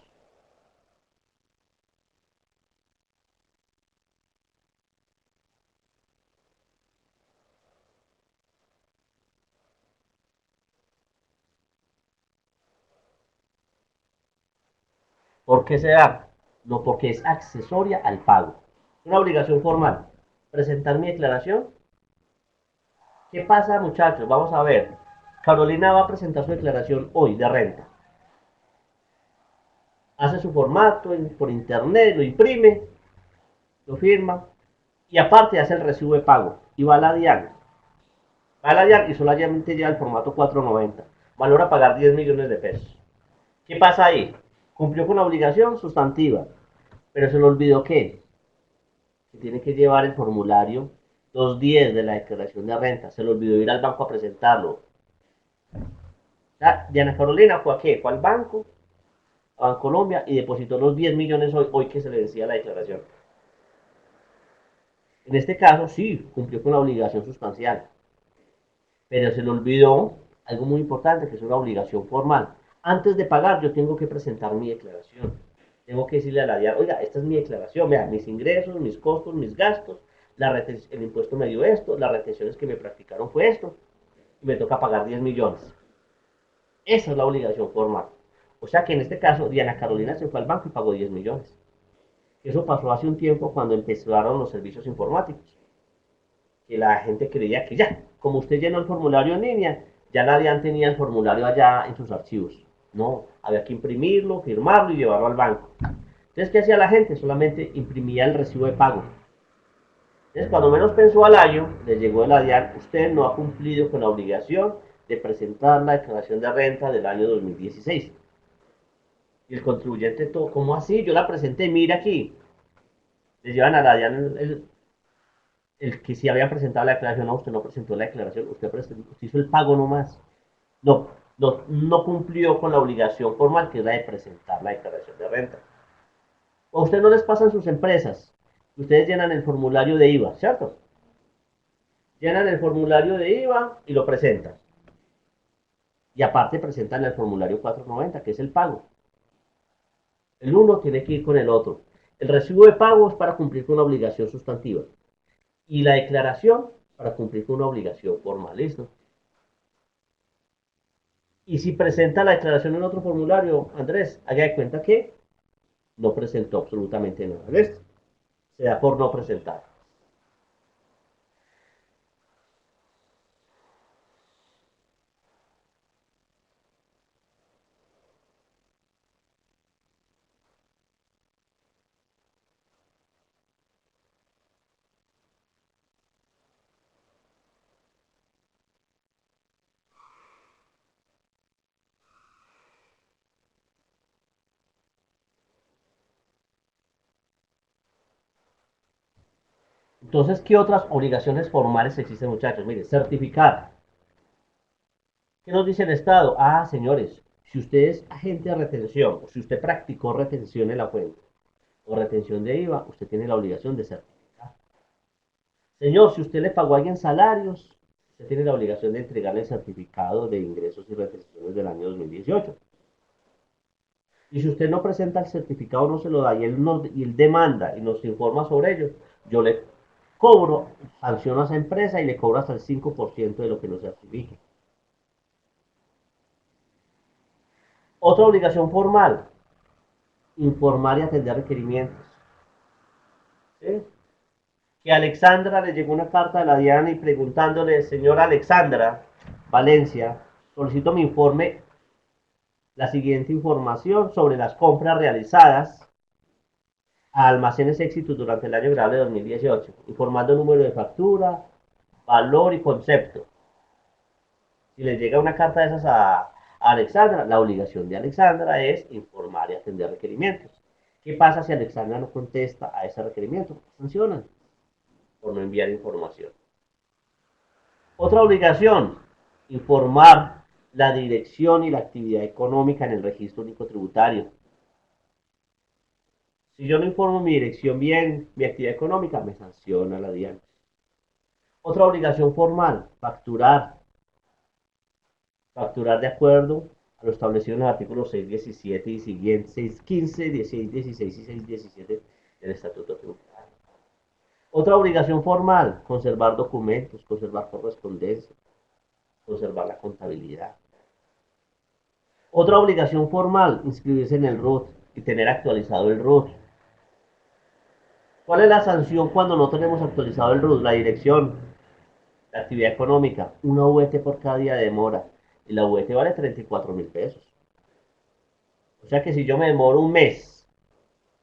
¿Por qué se da? No, porque es accesoria al pago. Es una obligación formal. Presentar mi declaración. ¿Qué pasa, muchachos? Vamos a ver. Carolina va a presentar su declaración hoy de renta. Hace su formato por internet, lo imprime, lo firma y aparte hace el recibo de pago y va a la DIAN. Va a la DIAN y solamente lleva el formato 490. Valora pagar 10 millones de pesos. ¿Qué pasa ahí? Cumplió con la obligación sustantiva, pero se le olvidó que tiene que llevar el formulario 210 de la declaración de renta. Se le olvidó ir al banco a presentarlo. Diana Carolina fue a qué? Fue al banco, a Bancolombia, y depositó los 10 millones hoy que se le decía la declaración. En este caso, sí, cumplió con la obligación sustancial, pero se le olvidó algo muy importante, que es una obligación formal. Antes de pagar, yo tengo que presentar mi declaración. Tengo que decirle a la DIAN, oiga, esta es mi declaración, vea, mis ingresos, mis costos, mis gastos, el impuesto me dio esto, las retenciones que me practicaron fue esto, y me toca pagar 10 millones. Esa es la obligación formal. O sea que en este caso, Diana Carolina se fue al banco y pagó 10 millones. Eso pasó hace un tiempo cuando empezaron los servicios informáticos, que la gente creía que ya, como usted llenó el formulario en línea, ya nadie tenía el formulario allá en sus archivos. No, había que imprimirlo, firmarlo y llevarlo al banco. Entonces, ¿qué hacía la gente? Solamente imprimía el recibo de pago. Entonces, cuando menos pensó al año, le llegó de la DIAN, usted no ha cumplido con la obligación de presentar la declaración de renta del año 2016. Y el contribuyente, todo, ¿cómo así? Yo la presenté, mira aquí. Le llevan a la DIAN el que sí había presentado la declaración. No, usted no presentó la declaración, usted hizo el pago nomás. No, no cumplió con la obligación formal, que es la de presentar la declaración de renta. O a usted no les pasa en sus empresas. Ustedes llenan el formulario de IVA, ¿cierto? Llenan el formulario de IVA y lo presentan. Y aparte presentan el formulario 490, que es el pago. El uno tiene que ir con el otro. El recibo de pago es para cumplir con una obligación sustantiva. Y la declaración para cumplir con una obligación formal. ¿Listo? Y si presenta la declaración en otro formulario, Andrés, haga de cuenta que no presentó absolutamente nada. ¿Listo? Se da por no presentar. Entonces, ¿qué otras obligaciones formales existen, muchachos? Mire, certificar. ¿Qué nos dice el Estado? Ah, señores, si usted es agente de retención, o si usted practicó retención en la fuente, o retención de IVA, usted tiene la obligación de certificar. Señor, si usted le pagó a alguien salarios, usted tiene la obligación de entregarle el certificado de ingresos y retenciones del año 2018. Y si usted no presenta el certificado, no se lo da y él demanda y nos informa sobre ello, yo le cobro, sanciono a esa empresa y le cobro hasta el 5% de lo que no certifique. Otra obligación formal, informar y atender requerimientos. ¿Sí? Que a Alexandra le llegó una carta de la DIAN y preguntándole, señora Alexandra Valencia, solicito mi informe, la siguiente información sobre las compras realizadas a Almacenes Éxitos durante el año grabable de 2018, informando el número de factura, valor y concepto. Si le llega una carta de esas a Alexandra, la obligación de Alexandra es informar y atender requerimientos. ¿Qué pasa si Alexandra no contesta a ese requerimiento? Sancionan por no enviar información. Otra obligación, informar la dirección y la actividad económica en el registro único tributario. Si yo no informo mi dirección bien, mi actividad económica, me sanciona la DIAN. Otra obligación formal, facturar. Facturar de acuerdo a lo establecido en los artículos 617 y siguientes, 615, 1616 y 617 del Estatuto Tributario. Otra obligación formal, conservar documentos, conservar correspondencia, conservar la contabilidad. Otra obligación formal, inscribirse en el RUT y tener actualizado el RUT. ¿Cuál es la sanción cuando no tenemos actualizado el RUT? La dirección, la actividad económica, una VT por cada día de demora. Y la VT vale 34.000 pesos. O sea que si yo me demoro un mes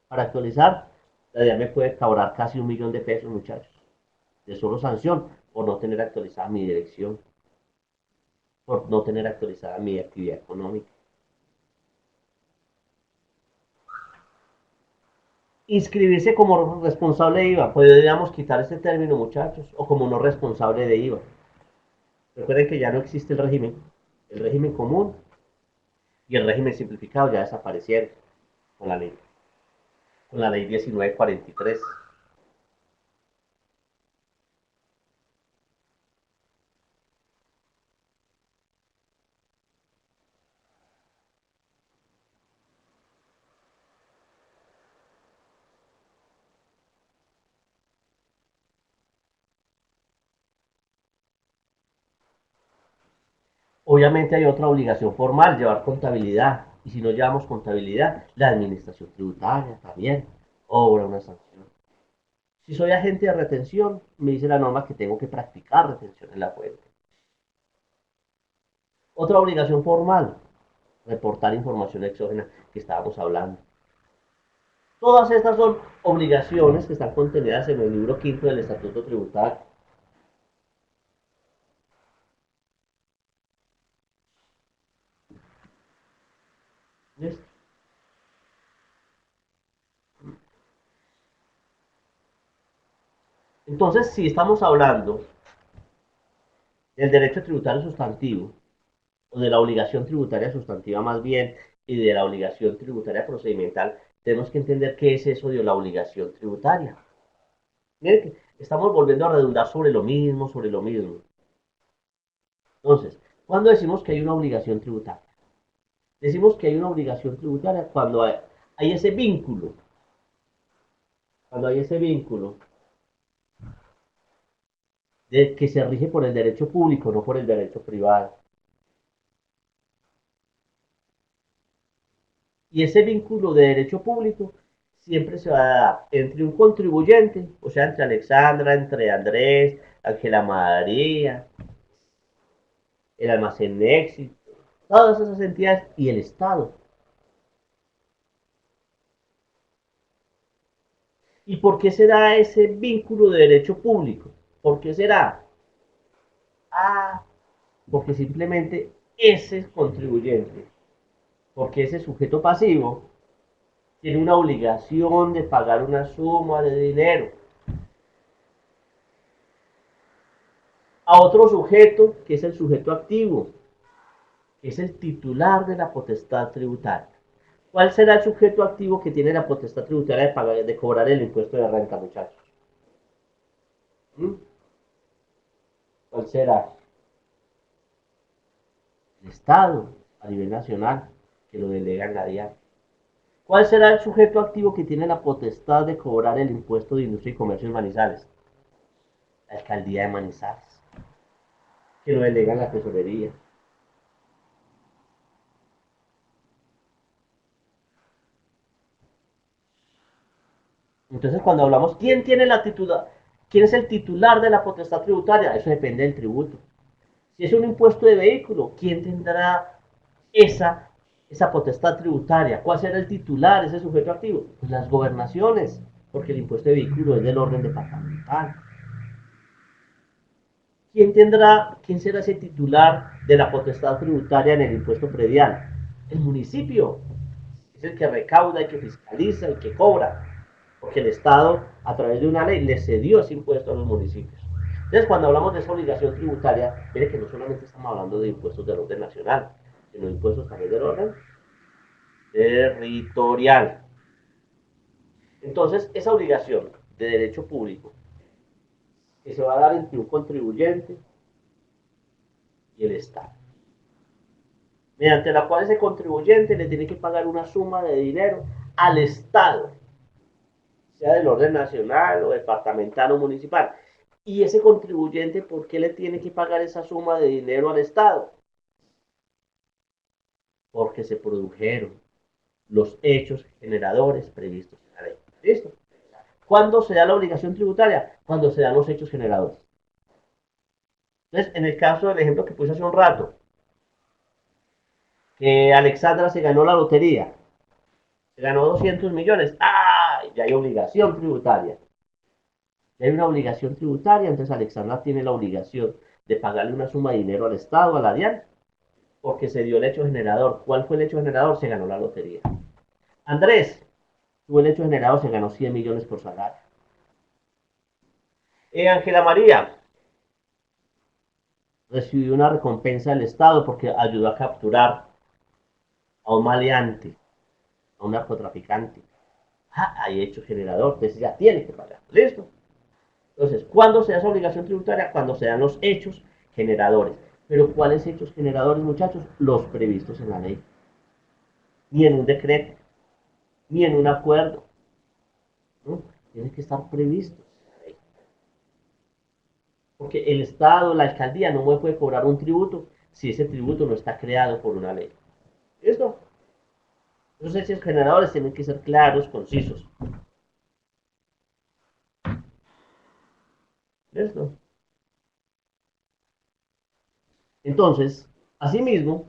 para actualizar, la DIAN me puede cobrar casi 1.000.000 de pesos, muchachos. De solo sanción por no tener actualizada mi dirección, por no tener actualizada mi actividad económica. Inscribirse como responsable de IVA. Podríamos quitar este término, muchachos, o como no responsable de IVA. Recuerden que ya no existe el régimen común y el régimen simplificado ya desaparecieron con la ley 1943. Obviamente hay otra obligación formal, llevar contabilidad. Y si no llevamos contabilidad, la administración tributaria también obra una sanción. Si soy agente de retención, me dice la norma que tengo que practicar retención en la fuente. Otra obligación formal, reportar información exógena que estábamos hablando. Todas estas son obligaciones que están contenidas en el libro quinto del Estatuto Tributario. ¿Listo? Entonces, si estamos hablando del derecho tributario sustantivo, o de la obligación tributaria sustantiva más bien, y de la obligación tributaria procedimental, tenemos que entender qué es eso de la obligación tributaria. Miren que estamos volviendo a redundar sobre lo mismo, sobre lo mismo. Entonces, ¿cuándo decimos que hay una obligación tributaria? Decimos que hay una obligación tributaria cuando hay ese vínculo, cuando hay ese vínculo de que se rige por el derecho público, no por el derecho privado. Y ese vínculo de derecho público siempre se va a dar entre un contribuyente, o sea, entre Alexandra, entre Andrés, Ángela María, el almacén de éxito, todas esas entidades y el Estado. ¿Y por qué se da ese vínculo de derecho público? ¿Por qué será? Ah, porque simplemente ese contribuyente, porque ese sujeto pasivo tiene una obligación de pagar una suma de dinero a otro sujeto que es el sujeto activo, que es el titular de la potestad tributaria. ¿Cuál será el sujeto activo que tiene la potestad tributaria de, pagar, de cobrar el impuesto de renta, muchachos? ¿Mm? ¿Cuál será? El Estado a nivel nacional, que lo delega en la DIAN. ¿Cuál será el sujeto activo que tiene la potestad de cobrar el impuesto de industria y comercio en Manizales? La alcaldía de Manizales, que lo delega en la tesorería. Entonces, cuando hablamos, ¿quién es el titular de la potestad tributaria? Eso depende del tributo. Si es un impuesto de vehículo, ¿quién tendrá esa, esa potestad tributaria? ¿Cuál será el titular, ese sujeto activo? Pues las gobernaciones, porque el impuesto de vehículo es del orden departamental. ¿Quién será ese titular de la potestad tributaria en el impuesto predial? El municipio. Es el que recauda, el que fiscaliza, el que cobra. Porque el Estado, a través de una ley, le cedió ese impuesto a los municipios. Entonces, cuando hablamos de esa obligación tributaria, mire que no solamente estamos hablando de impuestos del orden nacional, sino de impuestos también del orden territorial. Entonces, esa obligación de derecho público que se va a dar entre un contribuyente y el Estado, mediante la cual ese contribuyente le tiene que pagar una suma de dinero al Estado, sea del orden nacional o departamental o municipal. Y ese contribuyente, ¿por qué le tiene que pagar esa suma de dinero al Estado? Porque se produjeron los hechos generadores previstos en la ley. ¿Listo? ¿Cuándo se da la obligación tributaria? Cuando se dan los hechos generadores. Entonces, en el caso del ejemplo que puse hace un rato, que Alexandra se ganó la lotería, se ganó 200 millones, ¡ah! Ya hay obligación tributaria. Ya hay una obligación tributaria, entonces Alexandra tiene la obligación de pagarle una suma de dinero al Estado, a la DIAN, porque se dio el hecho generador. ¿Cuál fue el hecho generador? Se ganó la lotería. Andrés tuvo el hecho generador, se ganó 100 millones por salario. Ángela María recibió una recompensa del Estado porque ayudó a capturar a un maleante, a un narcotraficante. Ah, hay hecho generador, entonces ya tiene que pagar. ¿Listo? Entonces, ¿cuándo se da esa obligación tributaria? Cuando se dan los hechos generadores. Pero ¿cuáles hechos generadores, muchachos? Los previstos en la ley. Ni en un decreto, ni en un acuerdo. ¿No? Tienen que estar previstos en la ley. Porque el Estado, la alcaldía no me puede cobrar un tributo si ese tributo no está creado por una ley. ¿Listo? Los hechos generadores tienen que ser claros, concisos. ¿Listo? Entonces, asimismo,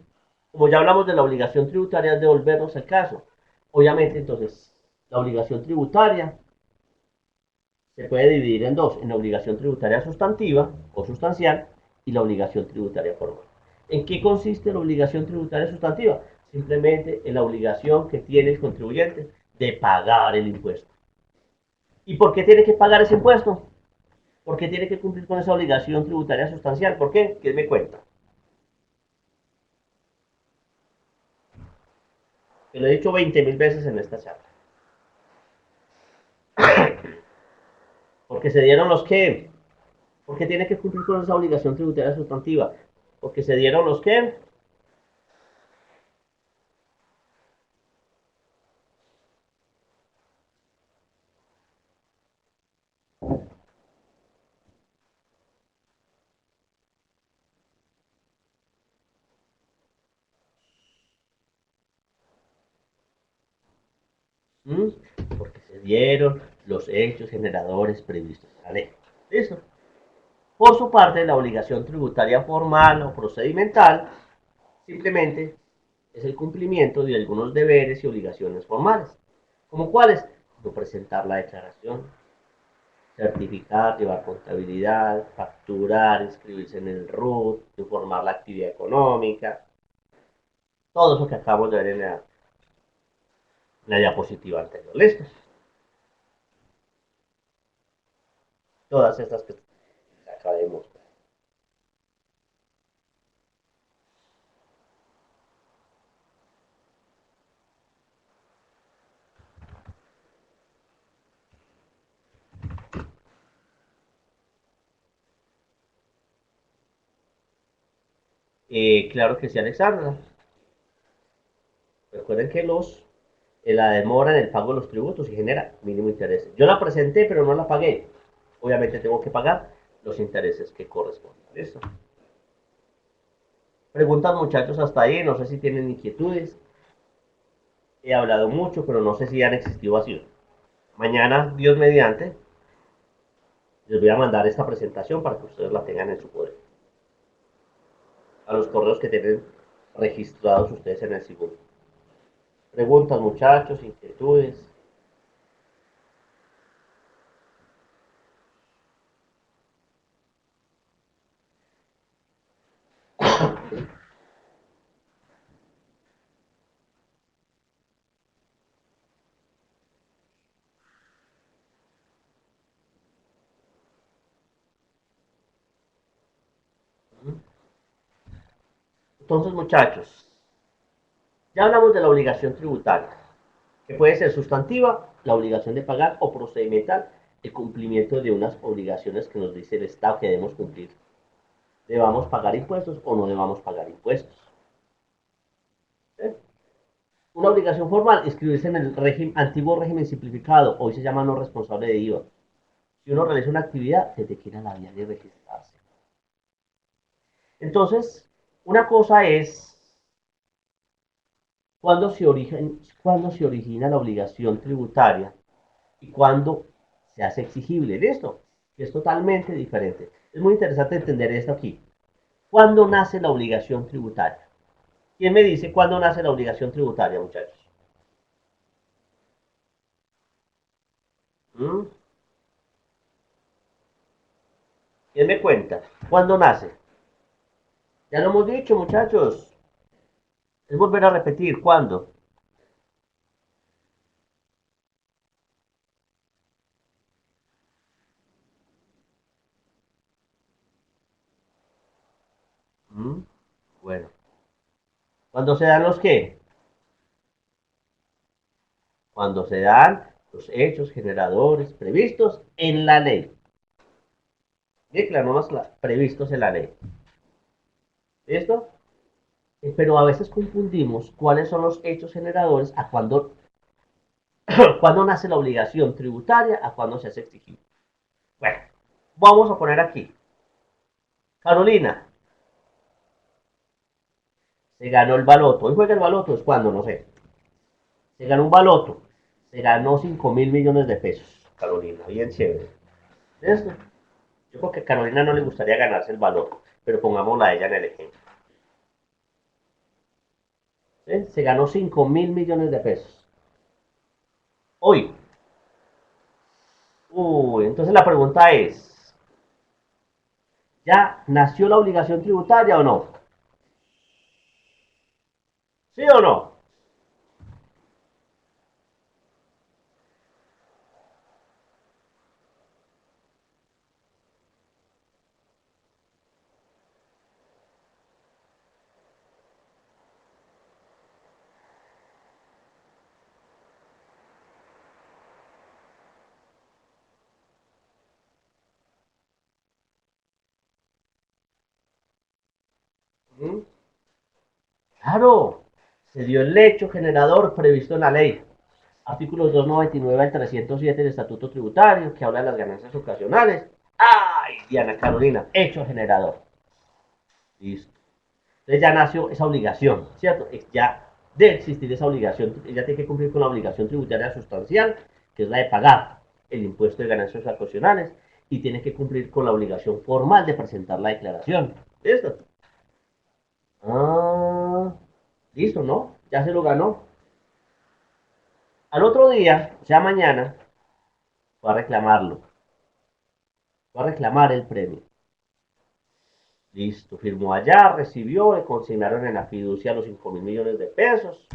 como ya hablamos de la obligación tributaria, es devolvernos al caso. Obviamente, entonces, la obligación tributaria se puede dividir en dos, en la obligación tributaria sustantiva o sustancial y la obligación tributaria formal. ¿En qué consiste la obligación tributaria sustantiva? Simplemente en la obligación que tiene el contribuyente de pagar el impuesto. ¿Y por qué tiene que pagar ese impuesto? ¿Por qué tiene que cumplir con esa obligación tributaria sustancial? ¿Por qué? ¿Quién me cuenta? Te lo he dicho 20.000 veces en esta charla. Porque se dieron los que, porque tiene que cumplir con esa obligación tributaria sustantiva, porque se dieron los que, ¿Mm? Porque se dieron los hechos generadores previstos en la ley. ¿Listo? Por su parte, la obligación tributaria formal o procedimental simplemente es el cumplimiento de algunos deberes y obligaciones formales. ¿Como cuáles? Como presentar la declaración, certificar, llevar contabilidad, facturar, inscribirse en el RUT, informar la actividad económica, todo eso que acabamos de ver en la diapositiva anterior. ¿Listo? Todas estas que acabé de mostrar. Claro que sí, Alexandra. Recuerden que la demora en el pago de los tributos y genera mínimo interés. Yo la presenté, pero no la pagué. Obviamente tengo que pagar los intereses que corresponden. ¿Listo? Preguntas, muchachos, hasta ahí. No sé si tienen inquietudes. He hablado mucho, pero no sé si han existido vacíos. Mañana, Dios mediante, les voy a mandar esta presentación para que ustedes la tengan en su poder. A los correos que tienen registrados ustedes en el segundo. Preguntas, muchachos, inquietudes. Entonces, muchachos, ya hablamos de la obligación tributaria, que puede ser sustantiva, la obligación de pagar, o procedimental, el cumplimiento de unas obligaciones que nos dice el Estado que debemos cumplir. ¿Debamos pagar impuestos o no debamos pagar impuestos? ¿Eh? Una obligación formal, inscribirse en el antiguo régimen simplificado, hoy se llama no responsable de IVA. Si uno realiza una actividad, se te queda la vía de registrarse. Entonces, una cosa es cuando se origina la obligación tributaria y cuando se hace exigible. ¿Listo? Que es totalmente diferente. Es muy interesante entender esto aquí. ¿Cuándo nace la obligación tributaria? ¿Quién me dice cuándo nace la obligación tributaria, muchachos? ¿Mm? ¿Quién me cuenta? ¿Cuándo nace? Ya lo hemos dicho, muchachos. Es volver a repetir. ¿Cuándo? ¿Mm? Bueno. ¿Cuándo se dan los qué? Cuando se dan los hechos generadores previstos en la ley. Bien, claro, más previstos en la ley. ¿Listo? Pero a veces confundimos cuáles son los hechos generadores a cuando nace la obligación tributaria, a cuando se hace exigible. Bueno, vamos a poner aquí. Carolina, se ganó el baloto. Hoy juega el baloto, es cuando, no sé. Se ganó un baloto. Se ganó 5.000 millones de pesos. Carolina, bien chévere. ¿Listo? Yo creo que a Carolina no le gustaría ganarse el baloto, pero pongámosla a ella en el ejemplo. ¿Sí? Se ganó 5.000 millones de pesos. Hoy. Entonces la pregunta es, ¿ya nació la obligación tributaria o no? ¿Sí o no? ¿Mm? Claro, se dio el hecho generador previsto en la ley. Artículos 299 al 307 del Estatuto Tributario, que habla de las ganancias ocasionales. ¡Ay, Diana Carolina! Hecho generador. Listo. Entonces ya nació esa obligación, ¿cierto? Ya de existir esa obligación, ella tiene que cumplir con la obligación tributaria sustancial, que es la de pagar el impuesto de ganancias ocasionales, y tiene que cumplir con la obligación formal de presentar la declaración. ¿Listo? Ah, listo, ¿no? Ya se lo ganó. Al otro día, o sea, mañana, va a reclamarlo. Va a reclamar el premio. Listo, firmó allá, recibió, le consignaron en la fiducia los 5.000 millones de pesos.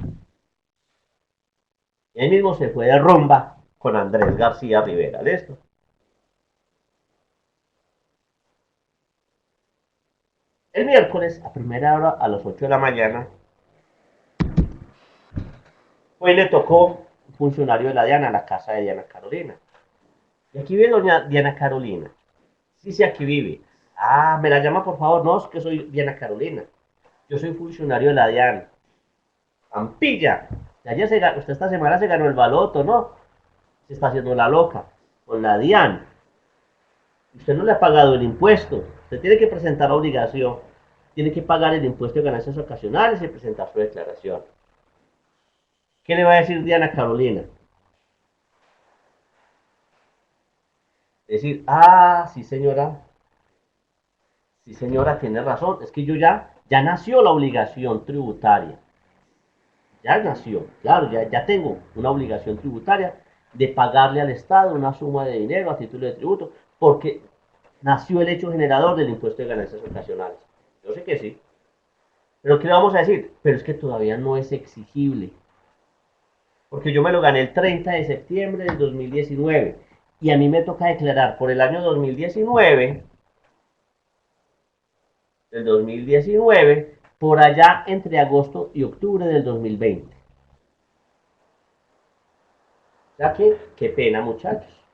Y ahí mismo se fue de rumba con Andrés García Rivera. ¿Listo? El miércoles, a primera hora, a las 8 de la mañana, pues le tocó un funcionario de la Diana a la casa de Diana Carolina. Y aquí vive doña Diana Carolina. Sí, sí, aquí vive. Ah, me la llama por favor. No, es que soy Diana Carolina. Yo soy funcionario de la Diana. Ampilla. Usted esta semana se ganó el baloto, ¿no? Se está haciendo la loca con la Diana. Usted no le ha pagado el impuesto. Usted tiene que presentar la obligación. Tiene que pagar el impuesto de ganancias ocasionales y presentar su declaración. ¿Qué le va a decir Diana Carolina? Decir, sí señora, tiene razón. Es que ya nació la obligación tributaria. Ya nació, claro, ya tengo una obligación tributaria de pagarle al Estado una suma de dinero a título de tributo, porque nació el hecho generador del impuesto de ganancias ocasionales. Yo sé que sí. Pero ¿qué le vamos a decir? Pero es que todavía no es exigible. Porque yo me lo gané el 30 de septiembre del 2019 y a mí me toca declarar por el año 2019, por allá entre agosto y octubre del 2020. O sea que, qué pena muchachos,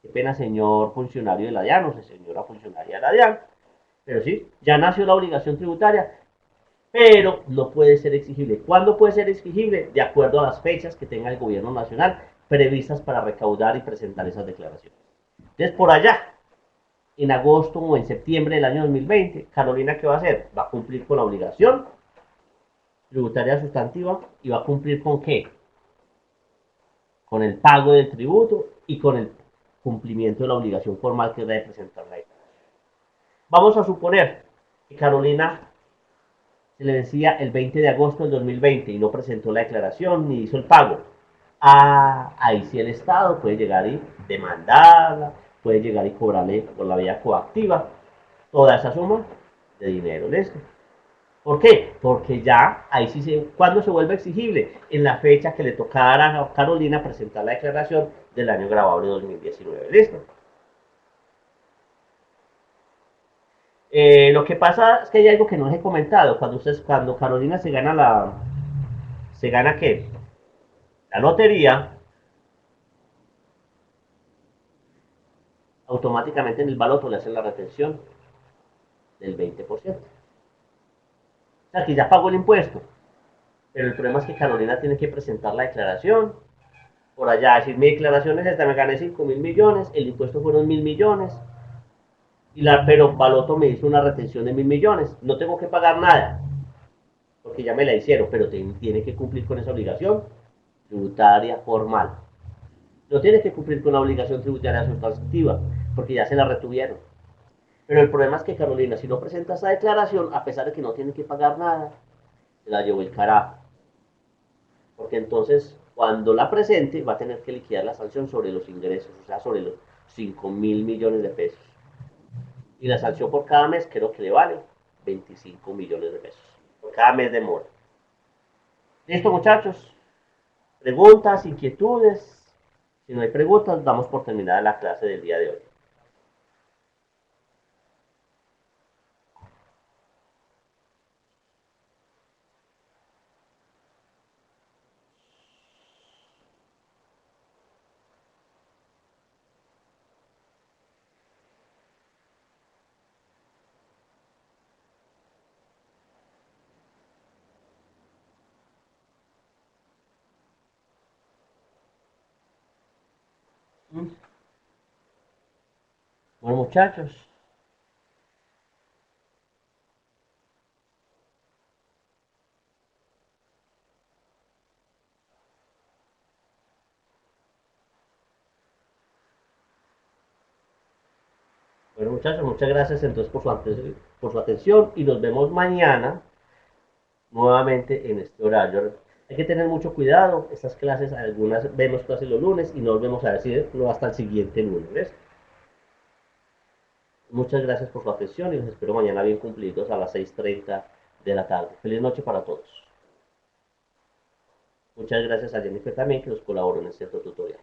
qué pena señor funcionario de la DIAN, o señora funcionaria de la DIAN, pero sí, ya nació la obligación tributaria, pero no puede ser exigible. ¿Cuándo puede ser exigible? De acuerdo a las fechas que tenga el gobierno nacional previstas para recaudar y presentar esas declaraciones. Entonces, por allá, en agosto o en septiembre del año 2020, Carolina, ¿qué va a hacer? Va a cumplir con la obligación tributaria sustantiva y va a cumplir con qué? Con el pago del tributo y con el cumplimiento de la obligación formal que es la de presentar la declaración. Vamos a suponer que Carolina se le decía el 20 de agosto del 2020 y no presentó la declaración ni hizo el pago. Ahí sí el Estado puede llegar y demandarla, puede llegar y cobrarle por la vía coactiva toda esa suma de dinero. ¿Listo? ¿Por qué? Porque ya ahí sí ¿cuándo se vuelve exigible? En la fecha que le tocara a Carolina presentar la declaración del año grabable 2019. ¿Listo? Lo que pasa es que hay algo que no les he comentado. Cuando Carolina ¿se gana qué? La lotería, automáticamente en el baloto le hacen la retención del 20%. O sea, que ya pagó el impuesto. Pero el problema es que Carolina tiene que presentar la declaración. Por allá, decir, mi declaración es esta, me gané 5.000 millones, el impuesto fueron 1.000 millones, pero Baloto me hizo una retención de 1.000 millones. No tengo que pagar nada, porque ya me la hicieron, pero tiene que cumplir con esa obligación tributaria formal. No tiene que cumplir con la obligación tributaria sustantiva, porque ya se la retuvieron. Pero el problema es que Carolina, si no presenta esa declaración, a pesar de que no tiene que pagar nada, se la llevó el carajo. Porque entonces, cuando la presente, va a tener que liquidar la sanción sobre los ingresos, o sea, sobre los 5.000 millones de pesos. Y la sanción por cada mes creo que le vale 25 millones de pesos. Por cada mes de mora. Listo, muchachos. Preguntas, inquietudes. Si no hay preguntas, damos por terminada la clase del día de hoy. Bueno, muchachos. Bueno, muchachos, muchas gracias entonces por su atención y nos vemos mañana nuevamente en este horario. Hay que tener mucho cuidado, estas clases, algunas vemos clases los lunes y no volvemos a decir no hasta el siguiente lunes. ¿Ves? Muchas gracias por su atención y los espero mañana bien cumplidos a las 6:30 de la tarde. Feliz noche para todos. Muchas gracias a Jennifer también que nos colaboró en este tutorial.